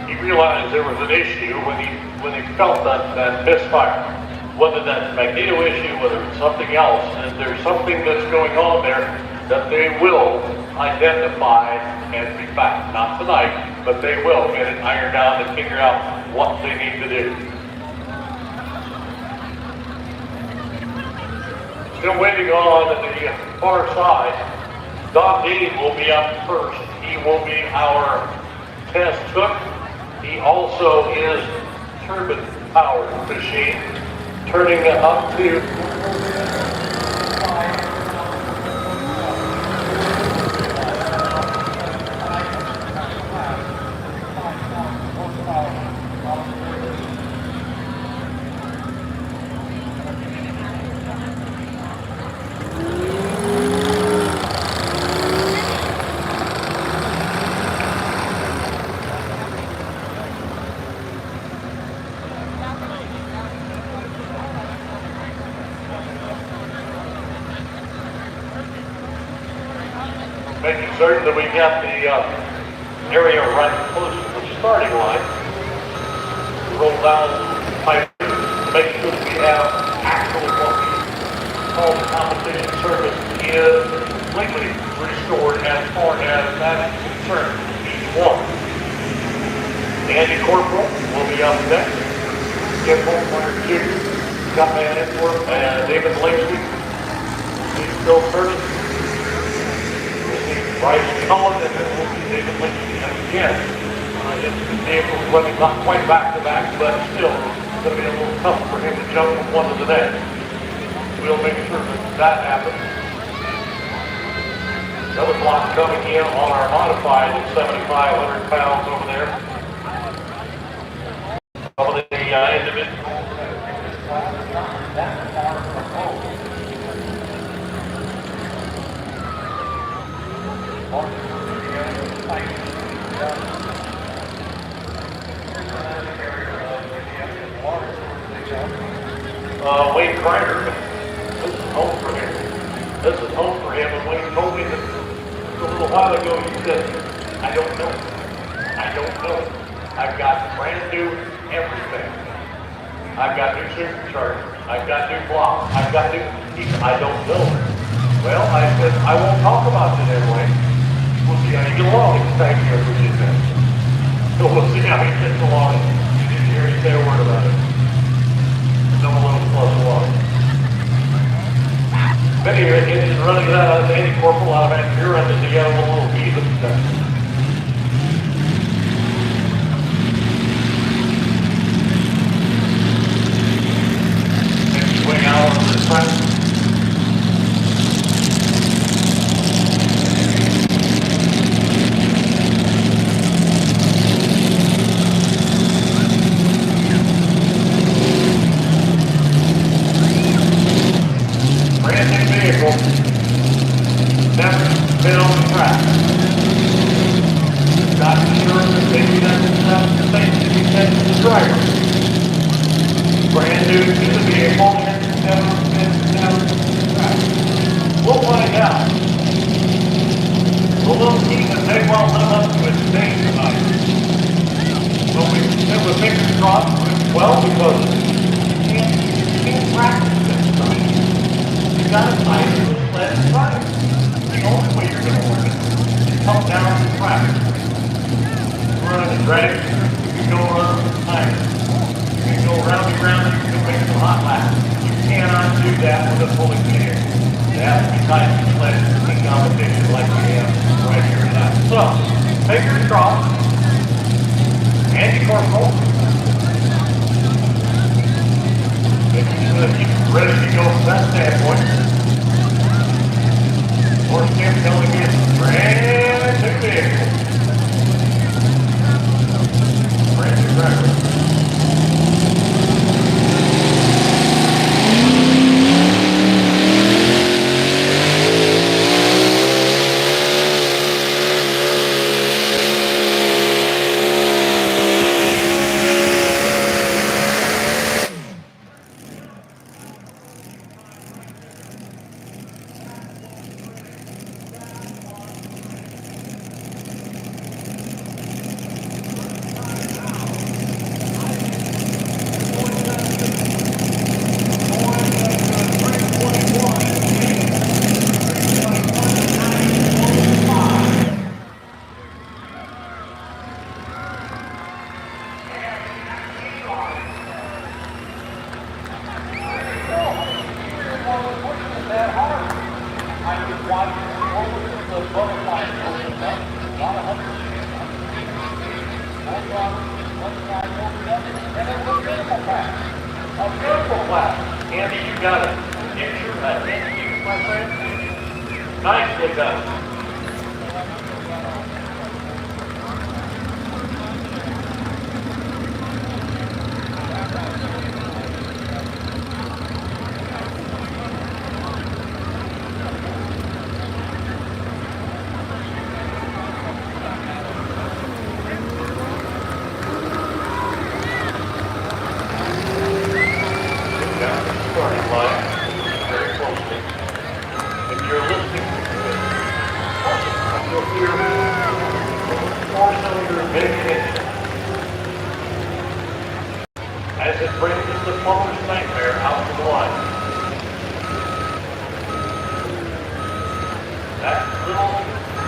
He realized there was an issue when he felt that misfire. Whether that's a magneto issue, whether it's something else, and there's something that's going on there that they will identify and be back. Not tonight, but they will get it ironed out and figure out what they need to do. Still waiting on the far side. Don Dean will be up first. He will be our test cook. He also is turbine powered machine, turning it up to making certain that we got the area right close to the starting line. Roll down the pipe, make sure that we have actually what we call the competition service is completely restored as far as that is concerned, each one. Andy Corporal will be up next. Skip Homeowner 2, got man in for David Lacey. He's still turning. Bryce Cullen, and then we'll be David Lacey again. His vehicle's running not quite back to back, but still, it's going to be a little tough for him to jump from one to the next. We'll make sure that happens. Another block coming in on our modified at 7,500 pounds over there. Some of the individuals that far from home. Wayne Kreider, this is home for him. This is home for him. And Wayne told me that a little while ago, he said, I don't know. I don't know. I've got brand new everything. I've got new superchargers. I've got new blocks. I've got new, he said, I don't know. Well, I said, I won't talk about it anyway. We'll see how you get along. Thank you, I appreciate that. So we'll see how he gets along. You didn't hear me say a word about it. No little plus one. Many is running out of Andy Corporal out of Andrew and the little heathen stuff. Next swing out on this time. Never been on the track. Got insurance and maybe that's the thing to be sent to the driver. Brand new to the vehicle and never been down to the track. We'll find out. The little Ethan may well live up to its name tonight. But we never fingers crossed, well, because you can't practice this stuff. You gotta find it with sled and drive. The only way you're going to work it is come down the track. Run the drag, you can go around the tire. You can go round and round, you can make some hot laps. You cannot do that with a fully clear. You have to be tight to sled in competition like we have right here tonight. So, fingers crossed. Andy Corporal. He's ready to go from that standpoint. Or Skip telling me it's a brand new vehicle. Brand new driver. And it's a beautiful class. A beautiful class. Andy, you got it. Picture that. Andy, my friend. Nicely done. Starting line very closely. If you're listening to this, you'll hear four-cylinder big engine as it brings the plumber's nightmare out to the line. That little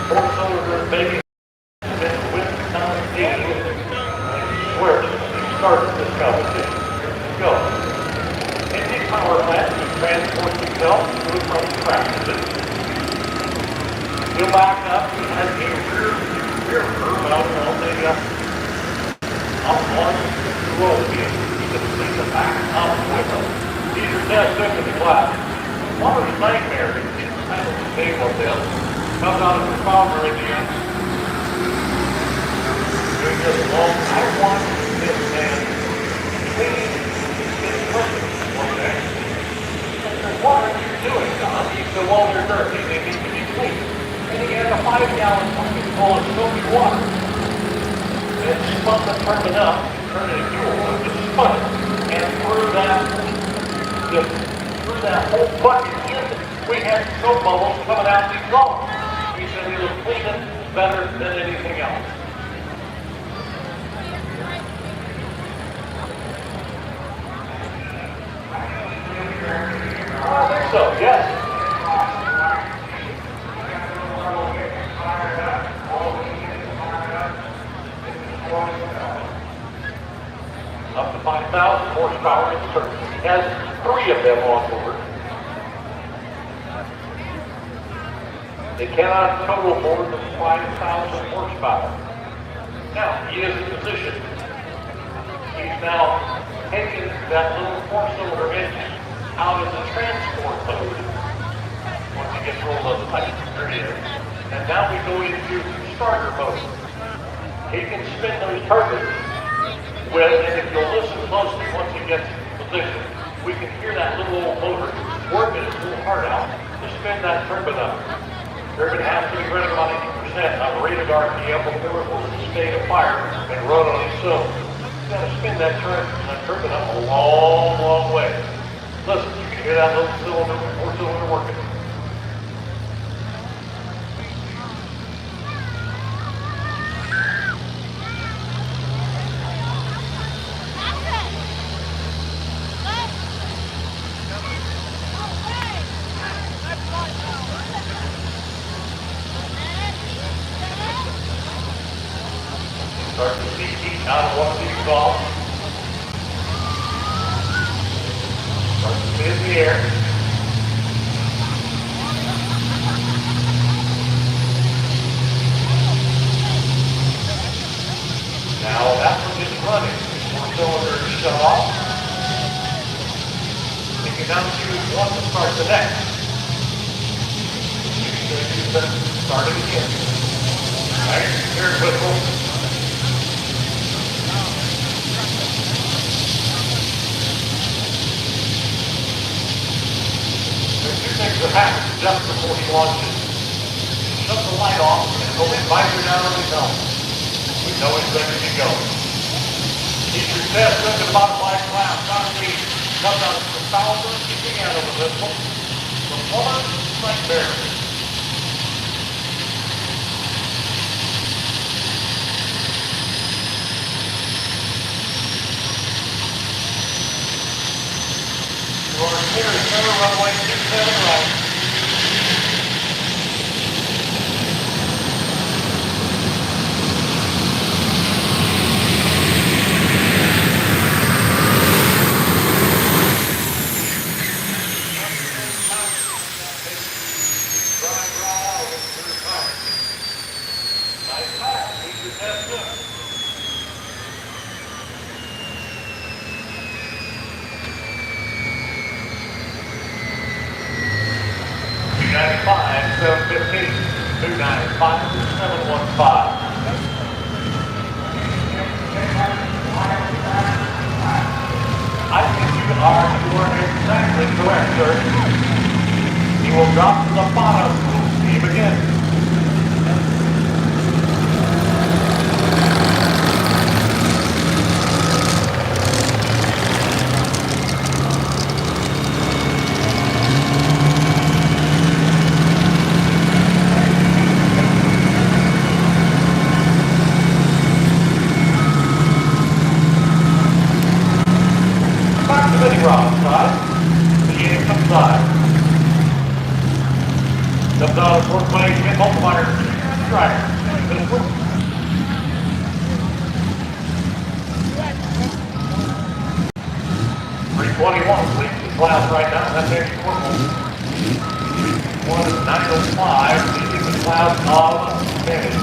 four-cylinder baby has been whipped down the engine. I swear he started this competition. Here we go. Power plant to transport himself to and from the practices. He'll back up. He has a rear curve out on the up on the road here. You can see the back up with them. These are tests into the glass. Plumber's nightmare is kind of the name of this. Comes out of the founder in the end. Doing this long. I want this man clean his person. Okay. What are you doing, Don? The walls are dirty. They need to be cleaned. And he had a 5-gallon bucket full of soapy water. Then spun the turbine up, turned it into fuel, and just spun it. And through that whole bucket in, we had soap bubbles coming out the exhaust. He said he was cleaning better than anything else. I think so, yes. Up to 5,000 horsepower in service. It has 3 of them on board. They cannot total more than 5,000 horsepower. Now, he is in position. He's now taking that little 4-cylinder engine out of the transport mode. Once he gets rolled up tight, there it is. And now we go into starter mode. He can spin those turbines with, and if you'll listen closely once he gets in position, we can hear that little old motor working its little heart out to spin that turbine up. Turbine has to be running about 80% on the rated RPM before it will sustain a fire and run on its own. You've got to spin that turbine up a long, long way. Listen, you can hear that little cylinder, 4-cylinder working. Start to see heat out of one of these valves. Start to spin the air. Now that one is running. 4-cylinder is shut off. You can now choose one to start the next. You can choose to start it again. Alright, here's whistle. Things that happen just before he launches. Shut the light off and go visor down on his helmet. We know he's ready to go. He's your test in the bottom line class. Concrete comes out of the founder, kicking out of the whistle. The plumber's nightmare. We're clear center runway 27 right. Nice pass. He's your test good. 715, 295, 715. I think you are exactly correct, sir. He will drop to the bottom. Steam again. Back to the wrong side. Beginning from side. Comes out of fourth place, Ken Multimeyer. Striker. 321 leads the class right now. That's Eddie Corporal. 1 is 905, leading the class of Kennedy.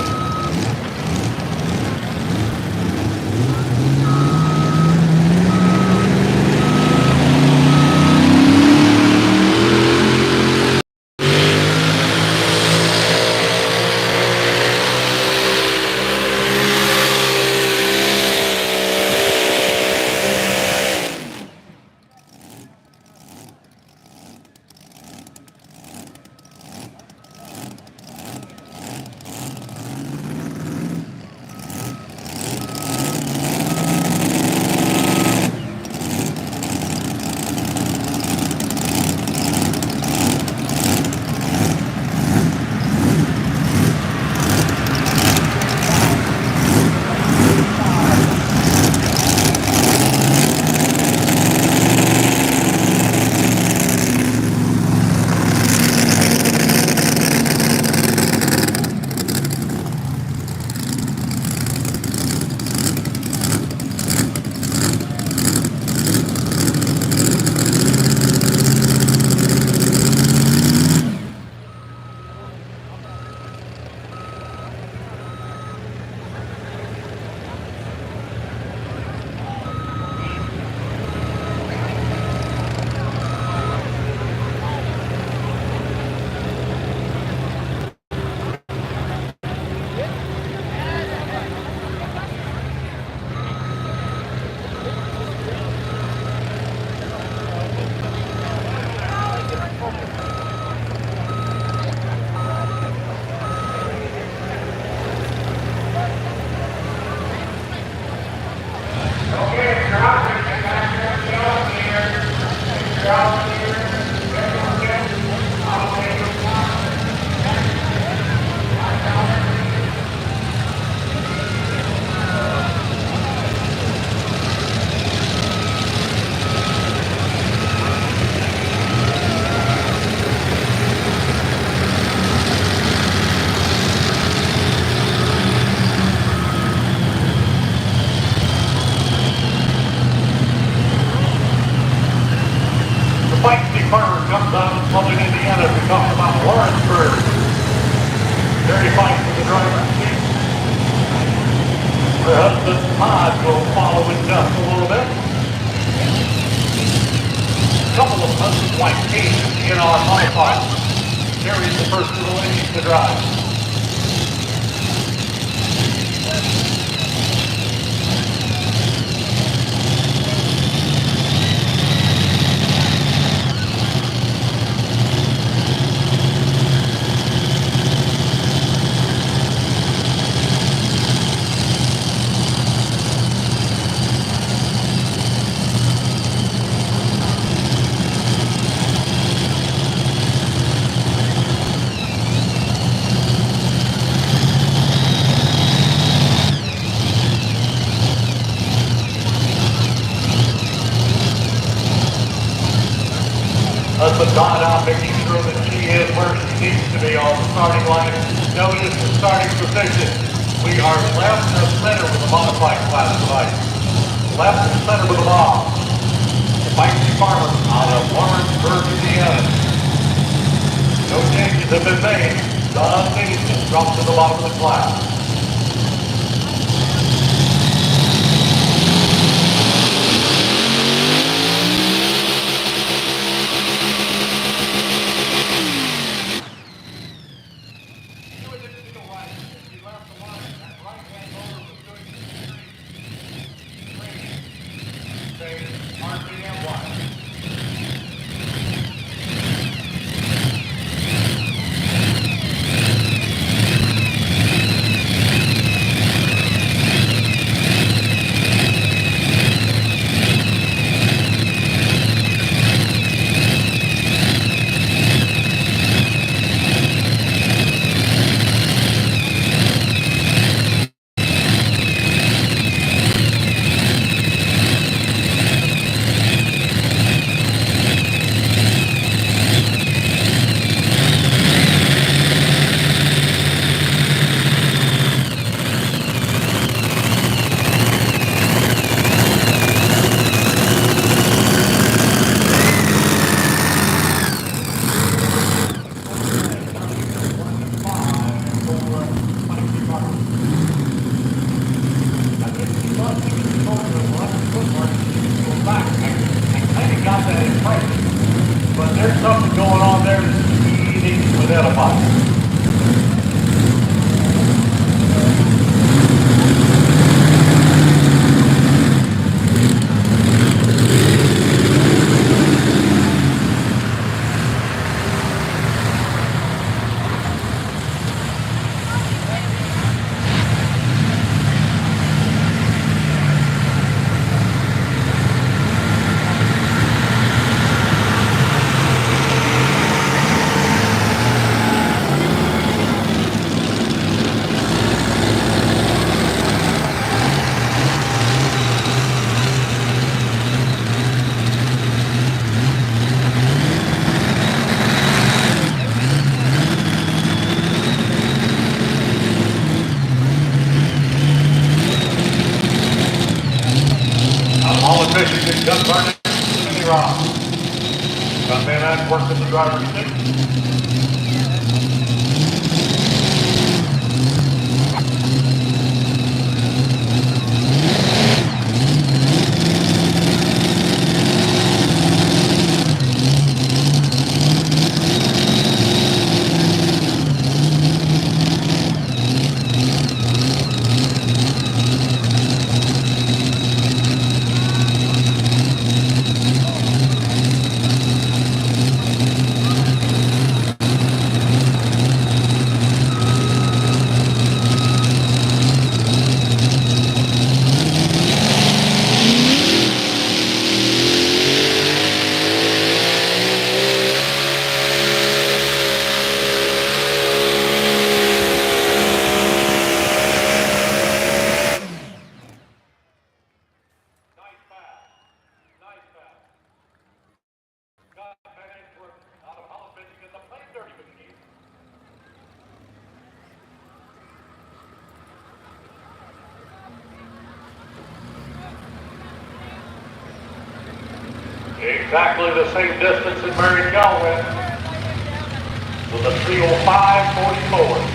Carter comes out of Southern Indiana. We talked about Lawrenceburg. Very fight for the driver's seat. Her husband Todd will follow in just a little bit. A couple of husband white cases in our modified. Carries the first of the ladies to drive. Husband Todd out making sure that she is where she needs to be on the starting line. Notice the starting position. We are left and center with the modified class tonight. Left and center with the ball. Mikey Farmer out of Lawrenceburg, Indiana. No changes have been made. Don Davidson dropped to the bottom of the class. RPM 1. But there's something going on there that's unique with Edify. All the Michigan gun burning mini rock. Got man out worked in the driver's seat. Exactly the same distance that Mary Kell went with a 3:05:44.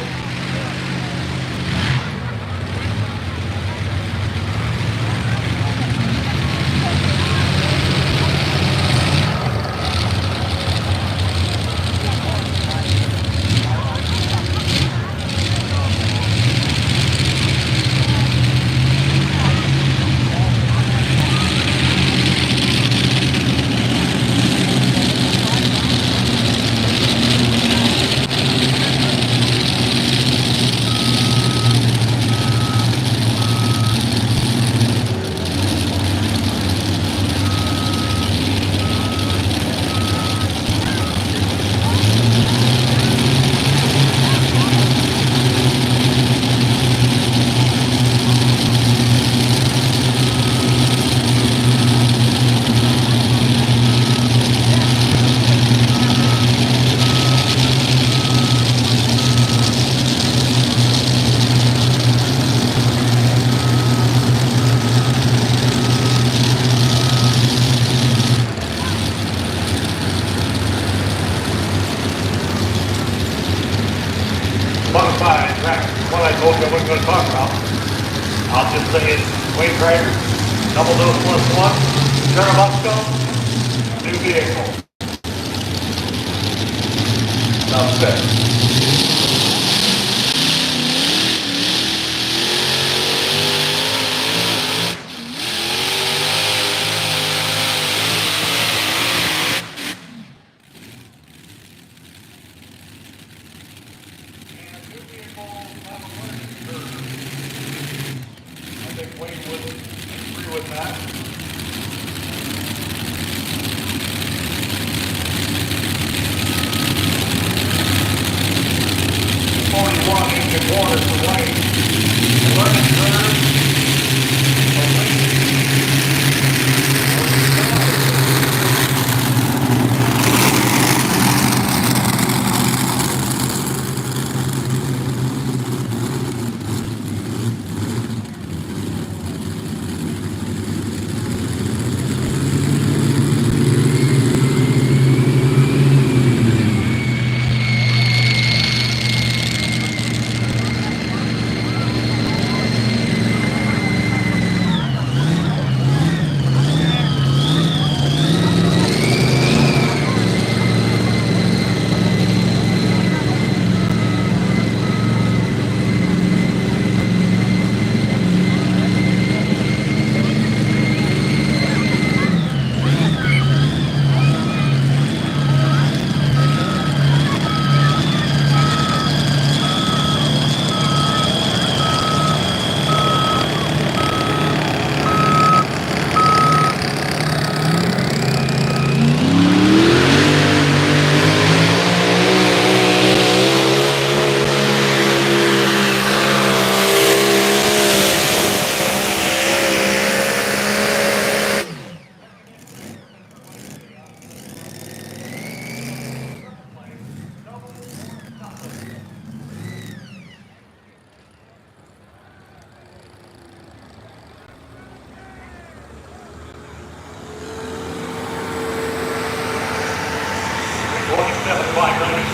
Modified track, what I told you I wasn't going to talk about. I'll just say it's Wayne Trader, double dose +1, Churubusco, new vehicle. Enough said.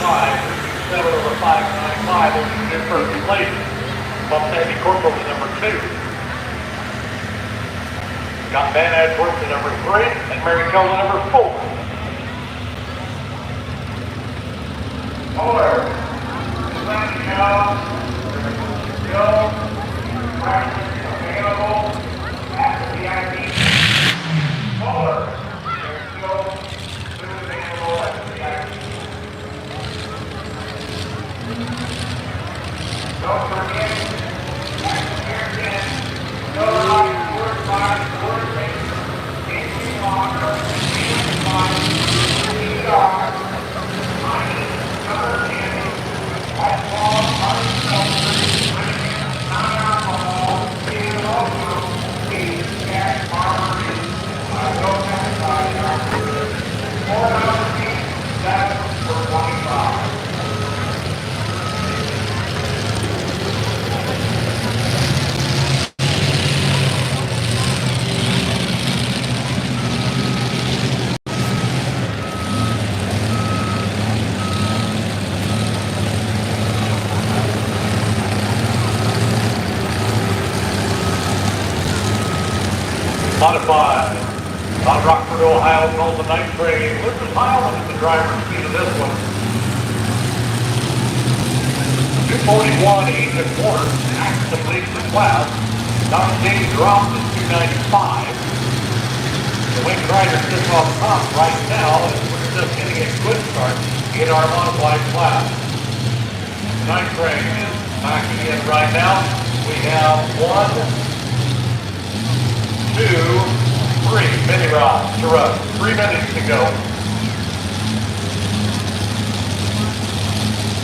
7 over 595 will be in first place. Bump Sandy Corporal to number 2. Got Van Edwards to number 3 and Mary Kelly to number 4. Order. Go. Practice available at the VIP. Order. There's still food available at the VIP. Don't forget, no light, word line, word link, anything longer, anything line, ER, money, number 10, alcohol, hard seltzer, non-alcohol, beer, also, tea, gas, margarine, no pesticides, $4 that's for 25. Modified. Out of Rockford, Ohio, called the night train. Lucas Highland is the driver's seat of this one. 241, 8 and quarter. Axton leads the class. Don Day dropped to 295. The Wing Rider sits on top right now, and we're just getting a good start in our modified class. The night train is backing in right now. We have 1, 2, 3 mini rods to run. 3 minutes to go.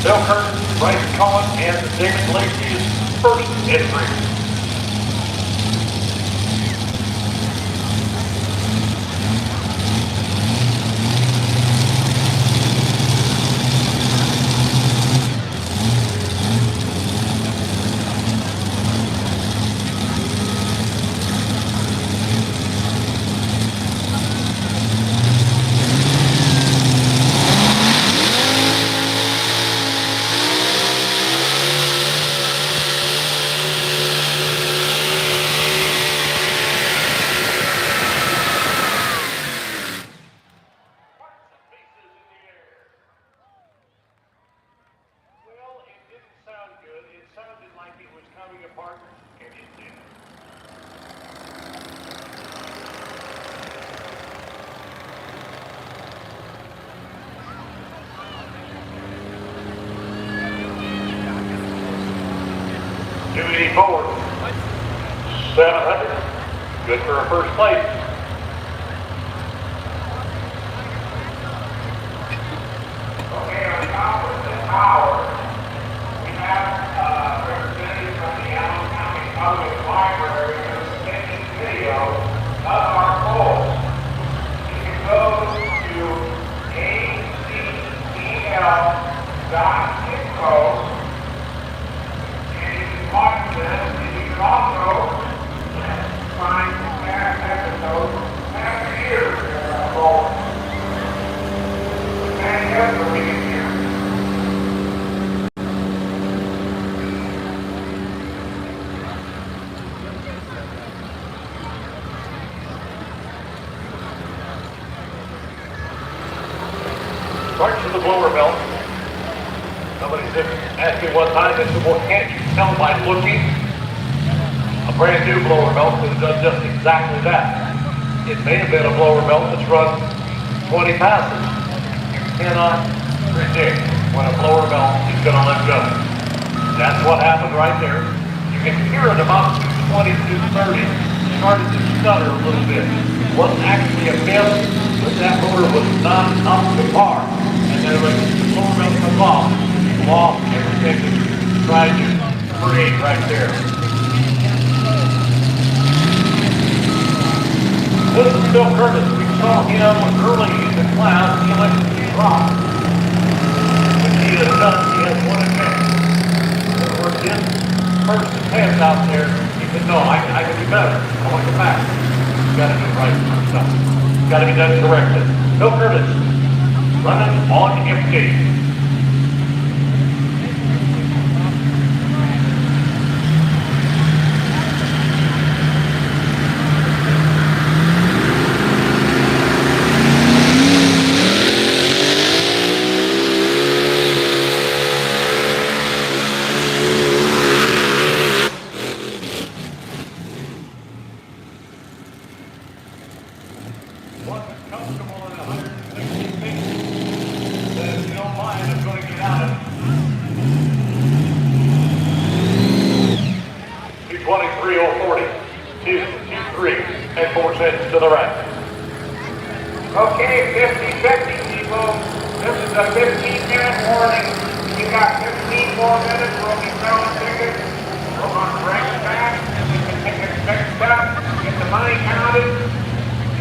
Bill Curtin, Bryce Cohen, and David Lacey's first entry. Forward. 700. Good for a first place. Okay, on top of the tower, we have representatives from the Allen County Public Library who are sending video of our polls. You can go to acdl.info and you can watch this, and you can also find past episodes, past years of our polls. And yes, we can hear. Starts with the blower belt. Somebody said, asked me one time, they said, well, can't you tell by looking? A brand new blower belt that does just exactly that. It may have been a blower belt that's run 20 passes. You cannot predict when a blower belt is going to let go. That's what happened right there. You can hear it about 220, 230. Started to stutter a little bit. It wasn't actually a miss, but that motor was not up to par. And then when the blower belt comes off, lost everything that tried to create right there. This is Bill Curtis. We saw him early in the class. He elected to drop. When he is done, he has one advantage. In other words, his first attempt out there, he said, no, I can do better. I want to go back. You got to do right stuff. Got to be done correctly. Bill Curtis, running on empty. comfortable at 160 feet, then if you don't mind, I'm going to get out of it. 223.040. 223. Head 4 cents to the right. Okay, 50-50 people. This is a 15-minute warning. You got 15 more minutes. We'll be selling tickets. We're going to bring it back. Get the tickets fixed up. Get the money counted.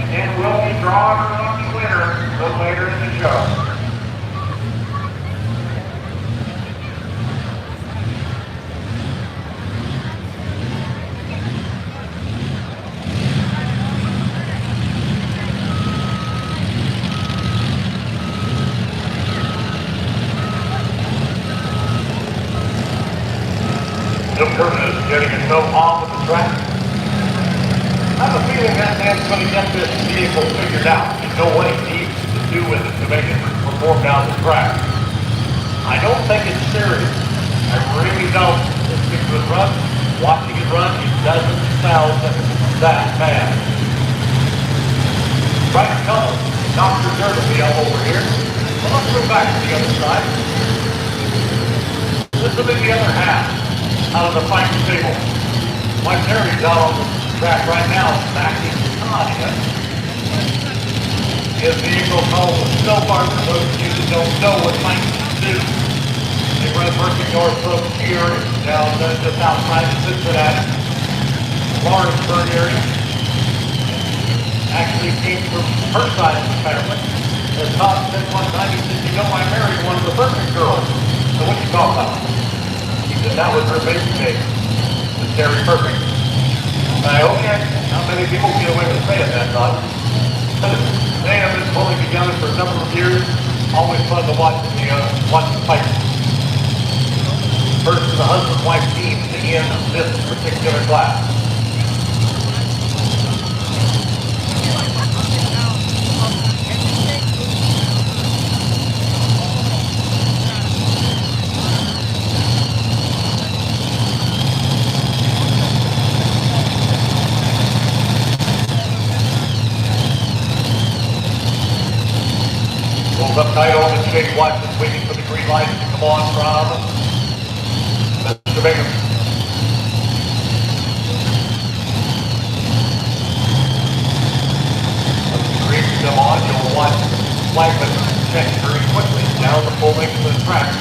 And then we'll be drawing a lucky winner a little later in the show. Bill Curtis is getting himself off of the track. I have a feeling that man's going to get this vehicle figured out and know what he needs to do with it to make it perform down the track. I don't think it's serious. I really don't. Listening to it run, watching it run, it doesn't sound that bad. Right color, Dr. Derby over here. Well, let's go back to the other side. This will be the other half out of the fighting table. Mike Terry's out on the track right now, backing Nadia. His vehicle called the Snow Barber. Those of you that don't know what Mike do, they run Berkeley Norfolk here, down just outside of Cincinnati, Lawrenceburg area. Actually came from her side of the family. As Todd said one time, he said, you know, I married one of the perfect girls. So what you talking about? That that was her baby name, the Terry Perfect. Okay, not many people get away with saying that, Todd. They have been pulling together for a number of years. Always fun to watch the fight. First is the husband-wife team to end this particular class. Pulls up tight on the shade, watches, waiting for the green light to come on from Mr. Bingham. When the green come on, you'll watch flag check very quickly down the full length of the track.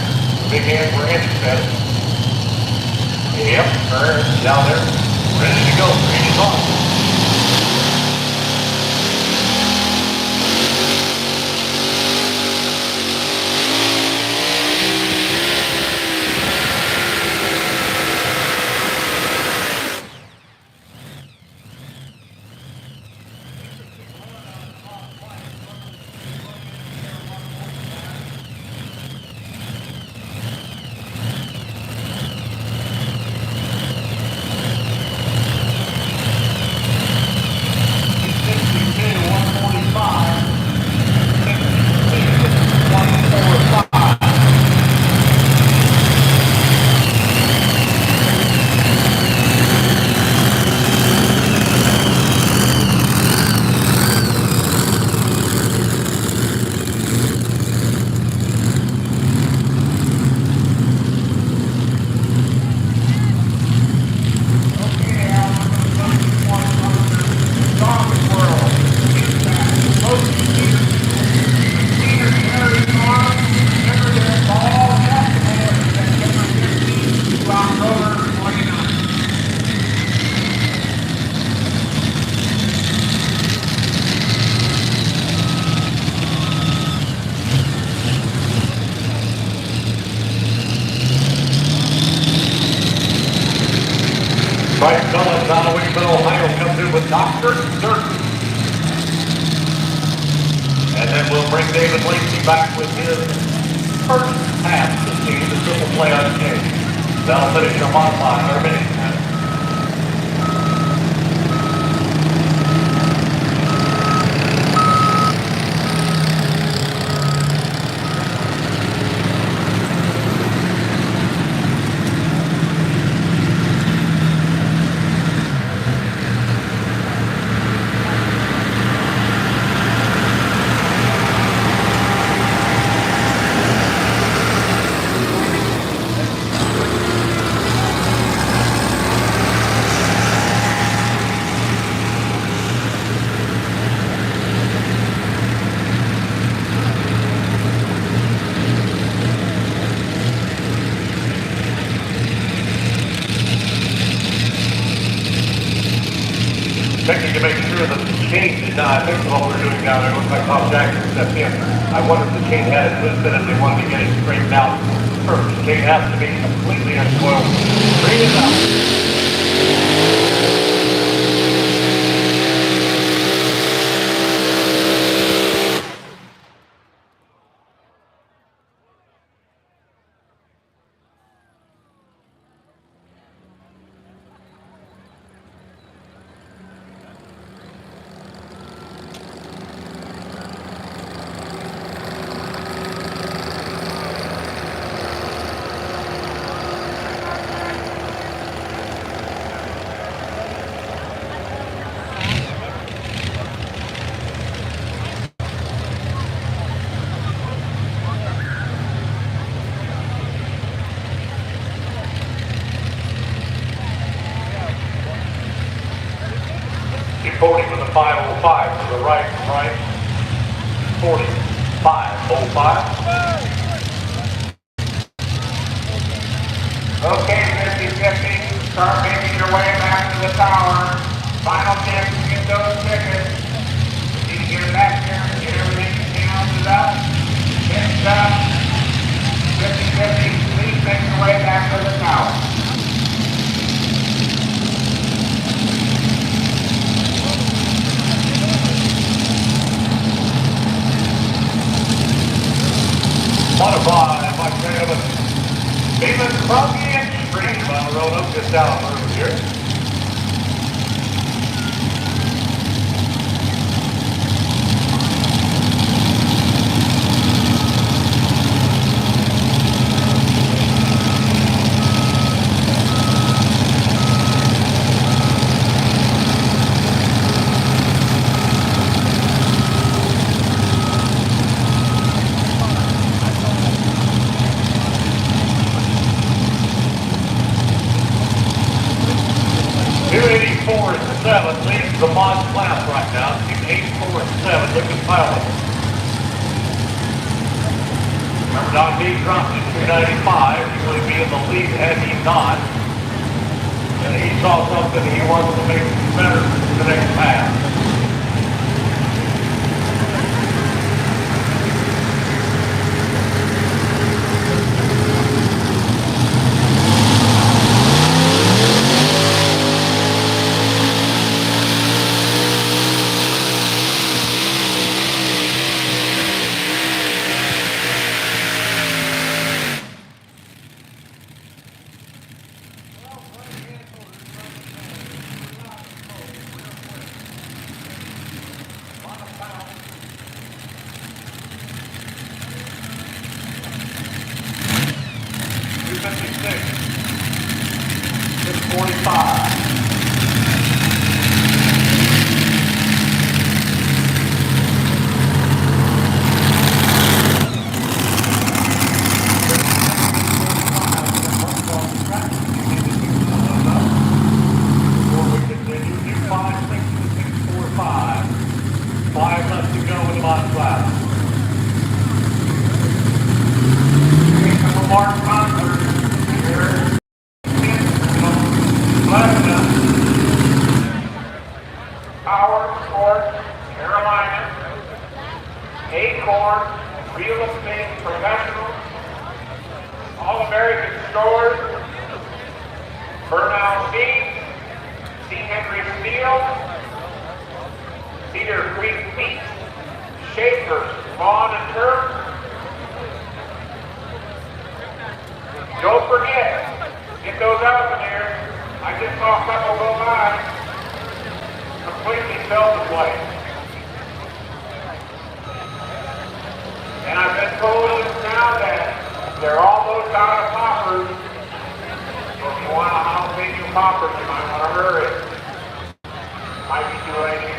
Big hand for Andy said. Yep, down there, ready to go. Green is on. Bryce Collins out of Winston, Ohio comes in with Dr. Durkin. And then we'll bring David Lacey back with his first pass to see the triple play on the game. That'll finish him on by our minute. No, I think what we're doing down there looks like Tom Jackson stepped in. I wonder if the chain had it twisted and they wanted to get it straightened out first. The chain has to be completely uncoiled. Bring it out. Keep 40 with the 505 to the right, 40, 505. Okay, 50-50, start making your way back to the tower. Final chance to get those tickets. You need to get it back here, get everything counted up, mixed up. 50-50, please make your way back to the tower. Modified by Travis. Even from the extreme on the road up just down the road here. Leads the mod class right now. 847, looking pilot. Remember, Don B dropped to 295. He would be in the lead had he not. And he saw something he wanted to make better the next pass. Acorn, Real Estate Professionals, All American Stores, Burnell Meat, C. Henry Steel, Cedar Creek Meat, Schaefer's Lawn and Turf. Don't forget, get those out in there. I just saw a couple go by, completely filled the place. And I've been told now that they're almost out of poppers. So if you want a jalapeno popper, you might want to hurry. Might be too late anyway.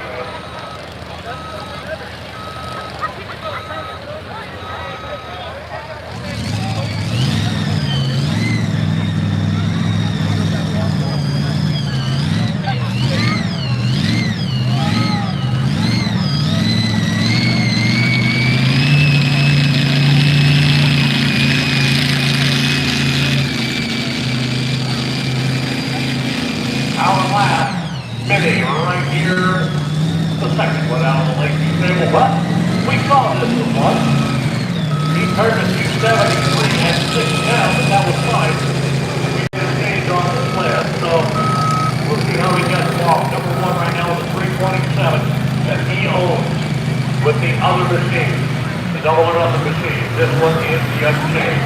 Hour last. like you say, well, what? We saw this one. He turned a 273 and 6 down, but that was fine. We did a change on the sled, so we'll see how he gets off. Number one right now is a 327 that he owns with the other machine. The double it on the machine. This one is the Unchained.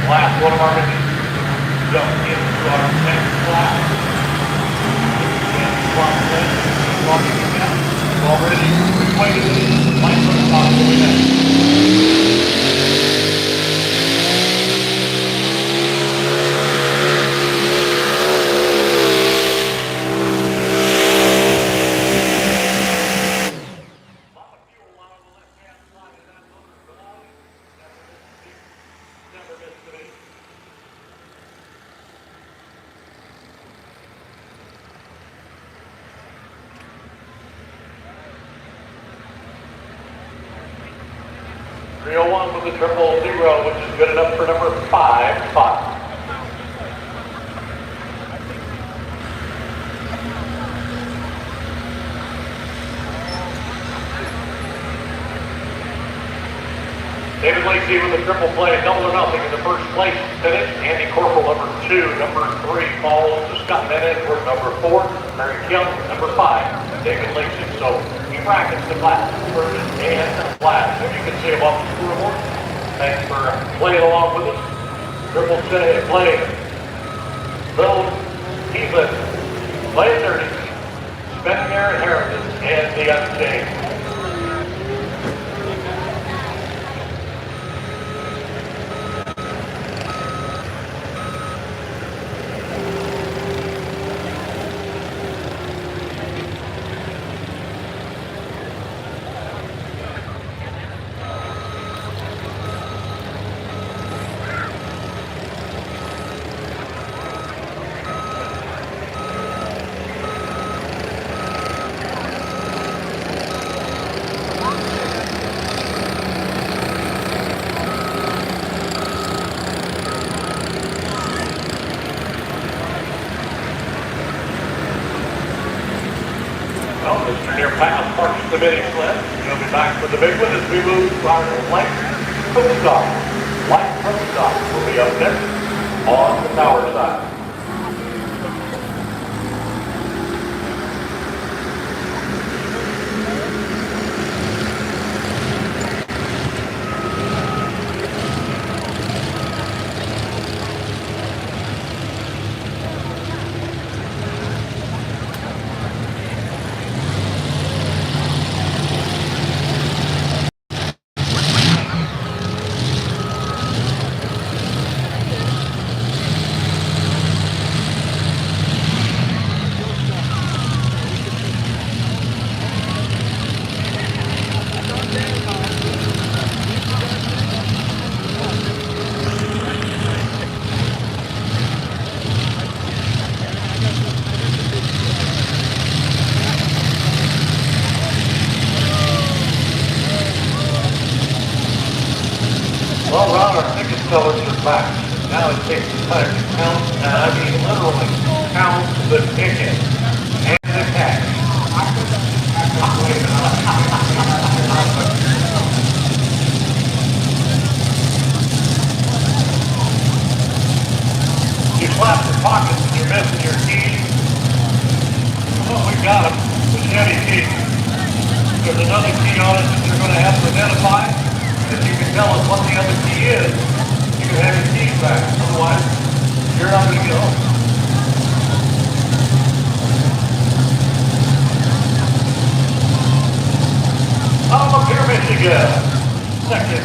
Last one of our machines. Jump into our next class. Already persuaded light from the top going in. Never missed a beat. Three oh one with the 000, which is good enough for number 5 spot. David Lacey with the triple play, double or nothing in the first place finish. Andy Corporal, number 2. Number 3 falls to Scott Bennett for number 4. Mary Kim, number 5. David Lacey. So he brackets the class, first and last. As you can see above the scoreboard. Thanks for playing along with us. Triple play. Bill Keelan, Play 30, Spending Their Inheritance, and the Unchained. Well, Mr. Near Pass parks the mini sled. We'll be back with the big one as we move our light from the top. Light from the top will be up next on the tower side. Well, Ron, our ticket sellers are back. Now it takes time to count, literally count the ticket and the cash. You slap your pockets and you're missing your keys. Oh, we got them. The Chevy key. There's another key on it that you're going to have to identify. If you can tell us what the other key is, you can have your keys back. Otherwise, you're not going to get home. Here, Michigan. Second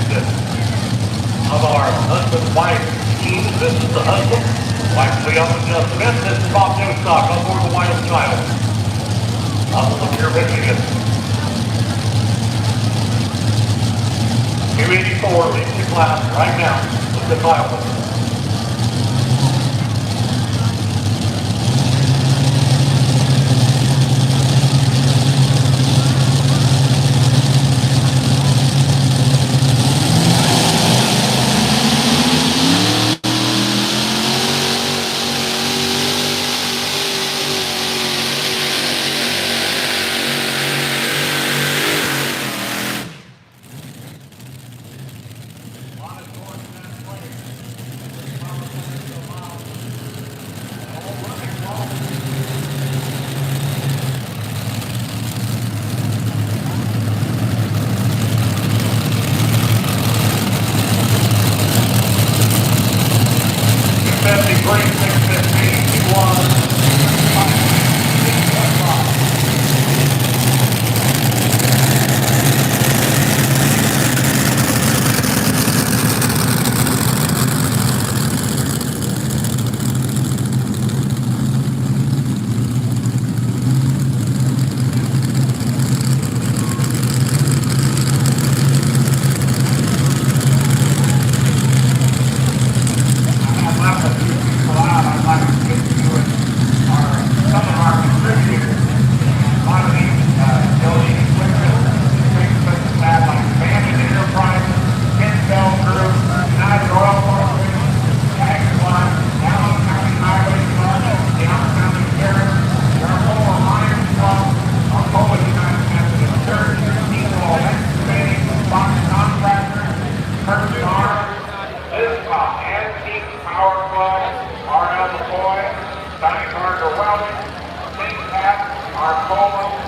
of our husband-wife team. This is the husband. Wife Leon Smith. This is Bob Newstock on board the Wild Child. Up here, Michigan. 284 leads the class right now with the pilot.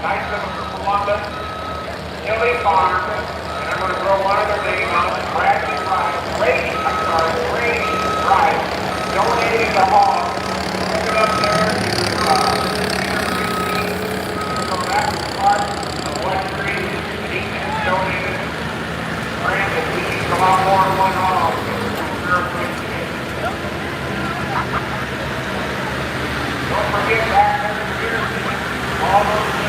Tyson from Columbus, Hilly Farm, and I'm going to throw one other name out, Bradley Rice, Brady Rice, donating the hog. Look it up there, so that's part of what Brady donated. Brandon, we need a lot more than one hog. Don't forget back here, all those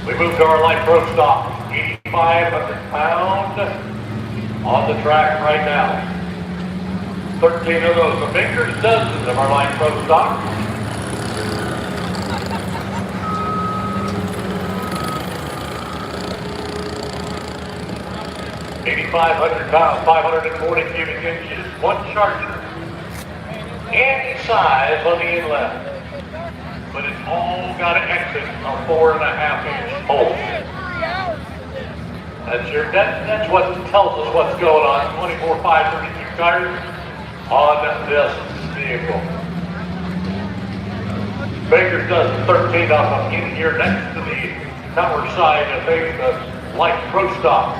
We moved to our light pro stock, 8,500 pound on the track right now. 13 of those, a finger's dozens of our light pro stock. $8,500, 540 cubic inches, one charger. Any size on the inlet. But it's all got an exit of 4.5-inch hole. That's what tells us what's going on. 24, 5, 32 tires on this vehicle. Baker's does 13 of them in here next to the tower side of the light pro stock.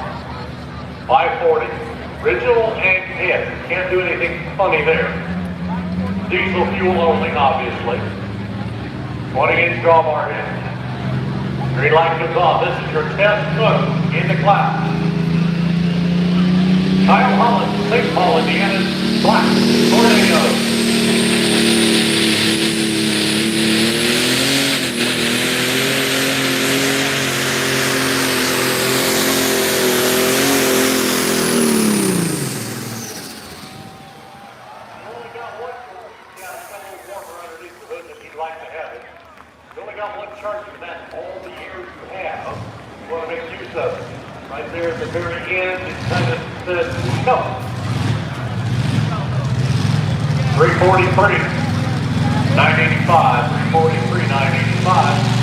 540. Original and head. Can't do anything funny there. Diesel fuel only, obviously. 20-inch drawbar head. Green light comes on. This is your test hook in the class. Kyle Holland, St. Paul, Indiana's Black Tornado. Right there at the very end, it kind of says no. 343, 985, 343, 985.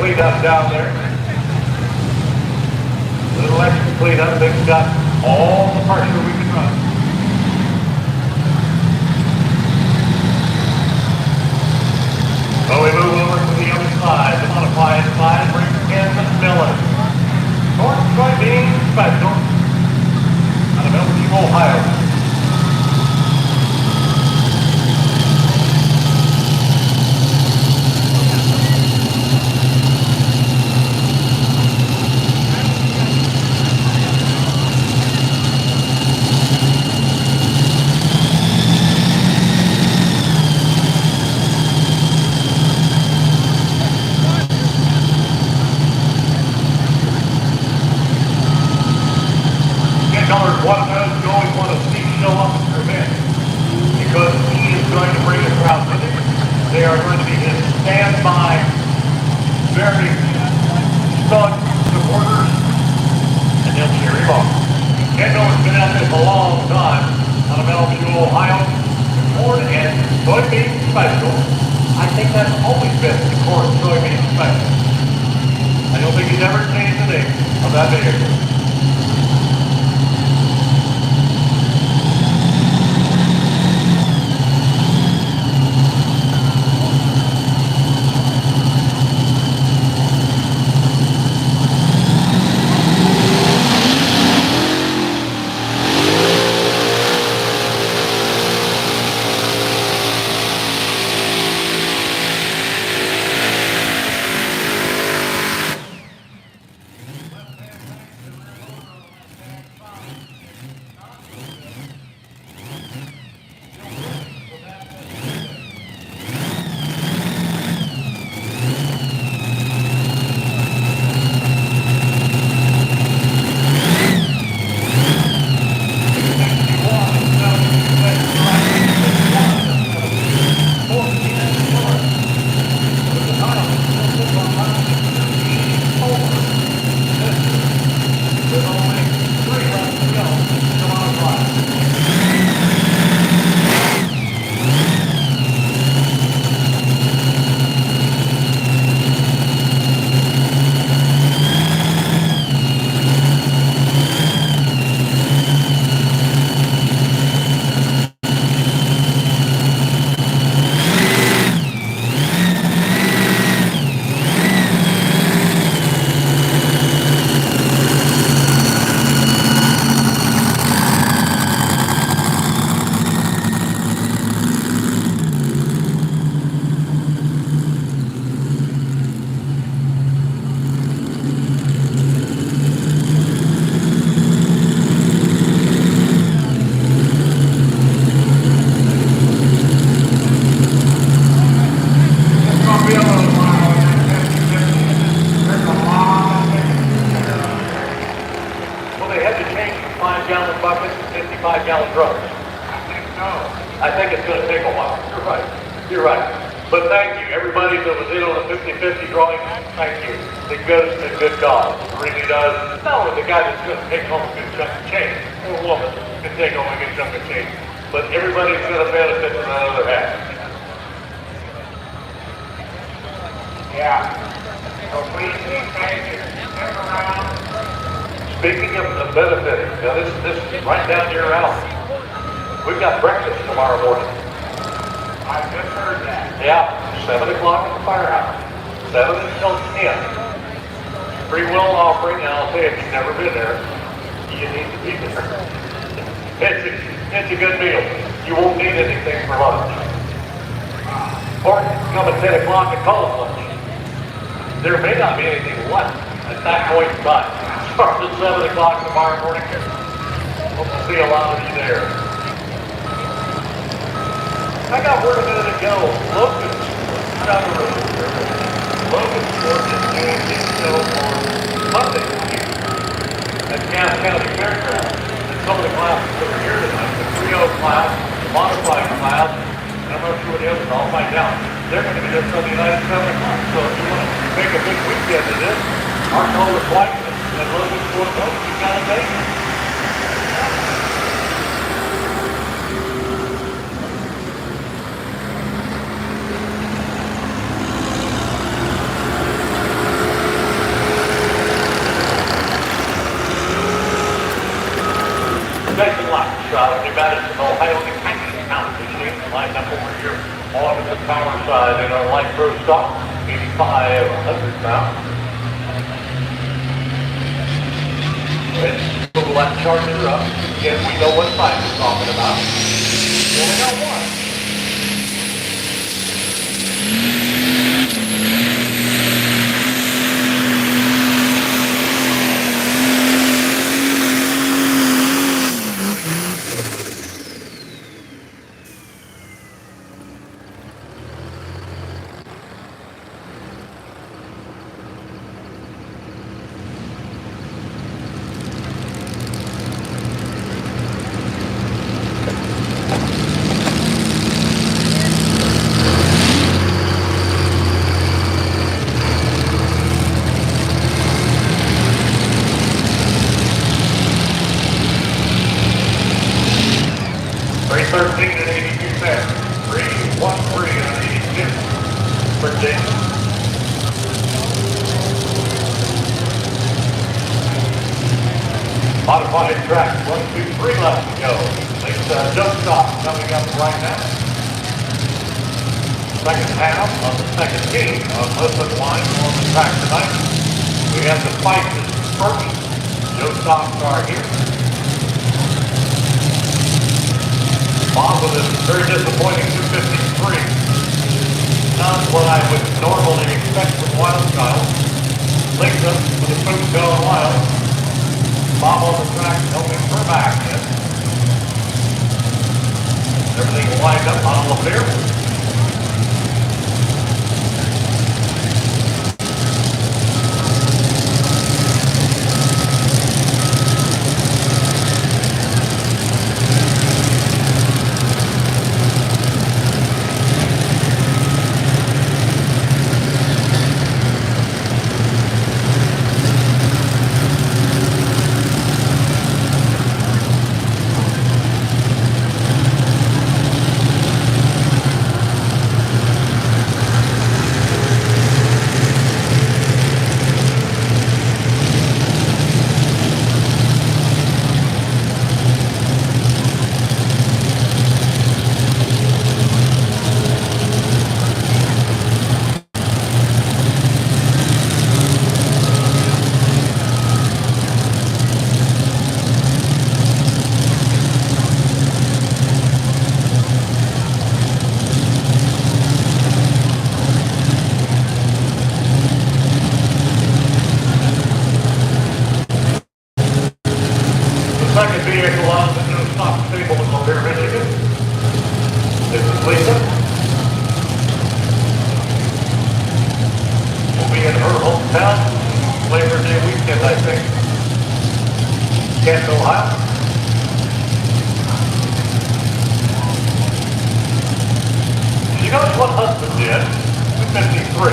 Cleanup down there. A little extra cleanup. They've got all the pressure we can run. So we move over to the other side. The modified side brings Ken Millen. North soybean special out of Elgin, Ohio. One of those you always want to see show up at your event because he is going to bring a crowd with him. They are going to be his standby, very stud supporters, and they'll cheer him on. Ken Millen's been at this a long time out of Bellevue, Ohio. Corn and soybean special. I think that's always been the corn soybean special. I don't think he's ever changed the name of that vehicle. think it's gonna take a while. You're right. You're right. But thank you, everybody that was in on the 50-50 drawing, thank you. It goes to a good cause. It really does. Not only the guy that's gonna take home a good chunk of change, or a woman can take home a good chunk of change, but everybody's gonna benefit from that other half. Yeah. So please be patient. Stick around. Speaking of benefiting, now this is right down your alley. We've got breakfast tomorrow morning. I just heard that. Yeah, 7 o'clock at the firehouse. 7 until 10. Free will offering, and I'll say if you've never been there, you need to be there. It's a good meal. You won't need anything for lunch. Or come at 10 o'clock and call it lunch. There may not be anything left at that point in time. Start at 7 o'clock tomorrow morning. Hope to see a lot of you there. I got word a minute ago, Logan, down the road here, Logan Sport is doing his show on Monday night at Cass County Fairgrounds. And some of the classes that are here tonight, the 3-0 class, the modified class, and I'm not sure what the others, I'll find out. They're going to be there Sunday night at 7 o'clock. So if you want to make a big weekend of this, our goal is white and Logan Sport knows you got to make it. Jason Locke, New Madison, Ohio, the Kansas County machine, lined up over here on the power side in our light pro stock, 8,500 pounds. And we'll let charge her up. Again, we know what size we're talking about. We only got one. Modified track, 1, 2, 3 left to go. It's jump stop coming up right now. Second half of the second team of Husband Wine on the track tonight. We have the Spices first. Joe Stocks are here. Bob with a very disappointing 253. Not what I would normally expect from Wild Style. Lisa with a foot going wild. Bob on the track helping her back in. Everything lined up on the field. notice what Hudson did? 253.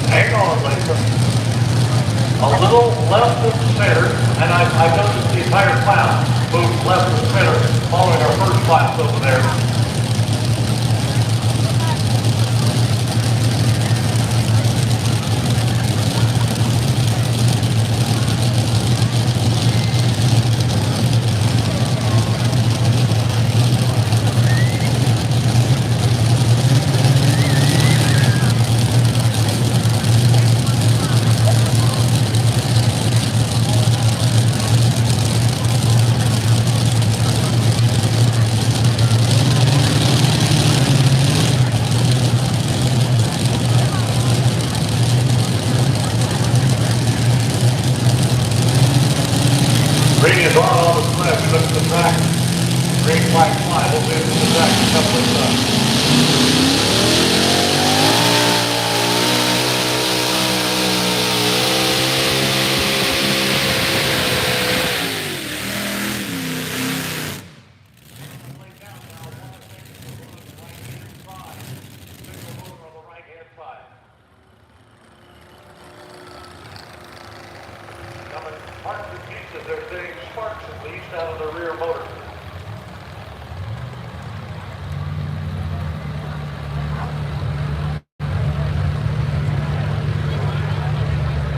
Hang on, Lisa. A little left of center, and I noticed the entire class moved left of center following our first class over there. Green is on the flag. We look at the track. Green flag fly. We'll be into the track in a couple of times. Coming parts and pieces, they're getting sparks at least out of the rear motor.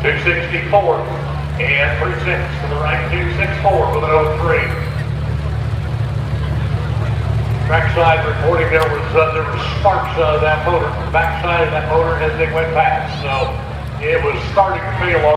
.264 and 36 to the right, 264 with an 03. Trackside reporting there was sparks out of that motor, the backside of that motor as they went past. So it was starting to feel